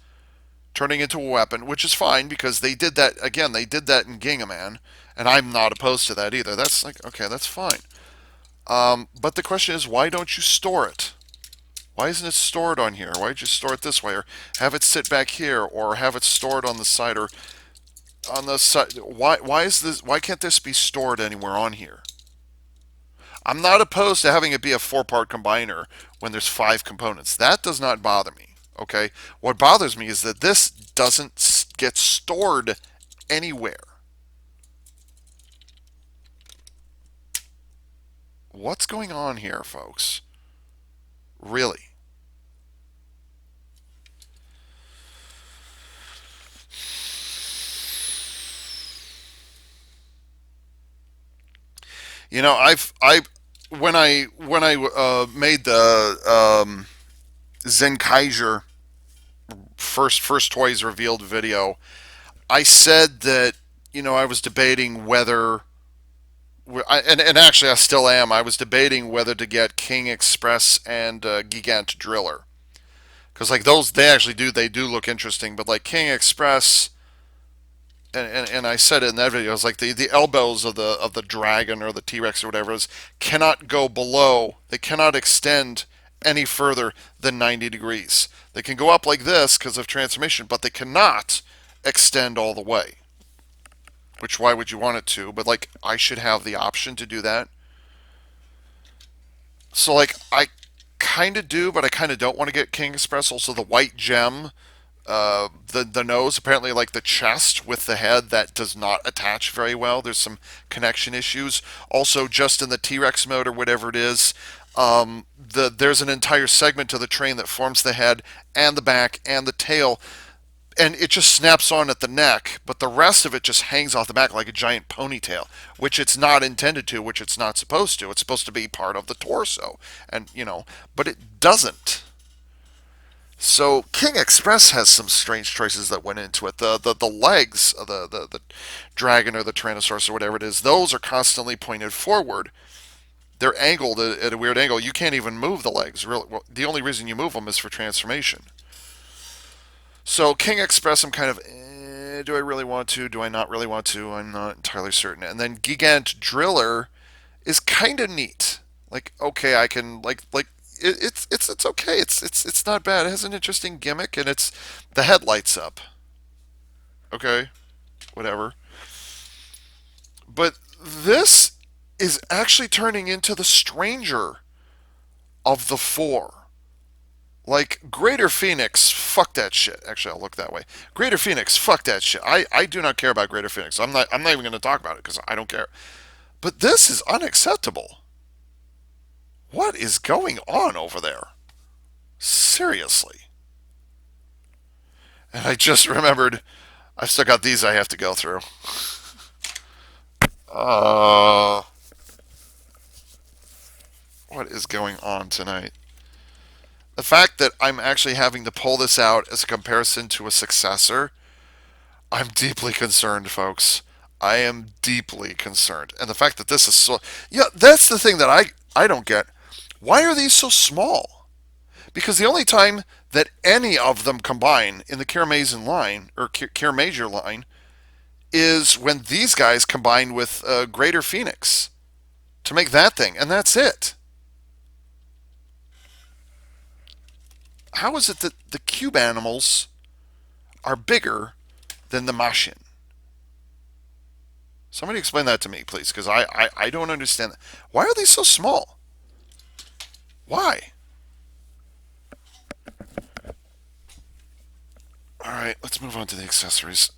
turning into a weapon, which is fine because they did that again. They did that in Gingaman, and I'm not opposed to that either. That's like okay, that's fine. But the question is, why don't you store it? Why isn't it stored on here? Why don't you store it this way, or have it sit back here, or have it stored on the side, or on the side? Why is this? Why can't this be stored anywhere on here? I'm not opposed to having it be a four-part combiner when there's 5 components. That does not bother me. Okay, what bothers me is that this doesn't get stored anywhere. What's going on here, folks? Really? I when I made the Zenkaiger first toys revealed video, I said that I was debating whether and actually I still am. I was debating whether to get King Express and Gigant Driller because like those they do look interesting, but like King Express, and I said it in that video. It's like the elbows of the dragon or the T-Rex or whatever is cannot go below. They cannot extend any further than 90 degrees. They can go up like this because of transformation, but they cannot extend all the way. Which why would you want it to? But like I should have the option to do that. So like I kind of do, but I kind of don't want to get King Express. Also the white gem, the nose, apparently like the chest with the head that does not attach very well. There's some connection issues. Also, just in the T-Rex mode or whatever it is, there's an entire segment of the train that forms the head and the back and the tail, and it just snaps on at the neck, but the rest of it just hangs off the back like a giant ponytail, which it's not intended to, which it's not supposed to. It's supposed to be part of the torso, and but it doesn't. So King Express has some strange choices that went into it. The legs of the dragon or the Tyrannosaurus or whatever it is, those are constantly pointed forward. They're angled at a weird angle. You can't even move the legs. Really, well, the only reason you move them is for transformation. So King Express, I'm kind of, do I really want to? Do I not really want to? I'm not entirely certain. And then Gigant Driller is kind of neat. Like, okay, I can it's okay. It's not bad. It has an interesting gimmick, and it's the head lights up. Okay, whatever. But this is actually turning into the stranger of the four. Like Greater Phoenix, fuck that shit. Actually, I'll look that way. Greater Phoenix, fuck that shit. I do not care about Greater Phoenix. I'm not even going to talk about it because I don't care. But this is unacceptable. What is going on over there? Seriously. And I just remembered I've still got these I have to go through. Uh, what is going on tonight? The fact that I'm actually having to pull this out as a comparison to a successor, I'm deeply concerned, folks. I am deeply concerned. And the fact that this is so. Yeah, that's the thing that I don't get. Why are these so small? Because the only time that any of them combine in the Kirameiger line, or Kirameiger line, is when these guys combine with Greater Phoenix to make that thing, and that's it. How is it that the cube animals are bigger than the Machin? Somebody explain that to me, please, because I don't understand that. Why are they so small? Why? All right, let's move on to the accessories.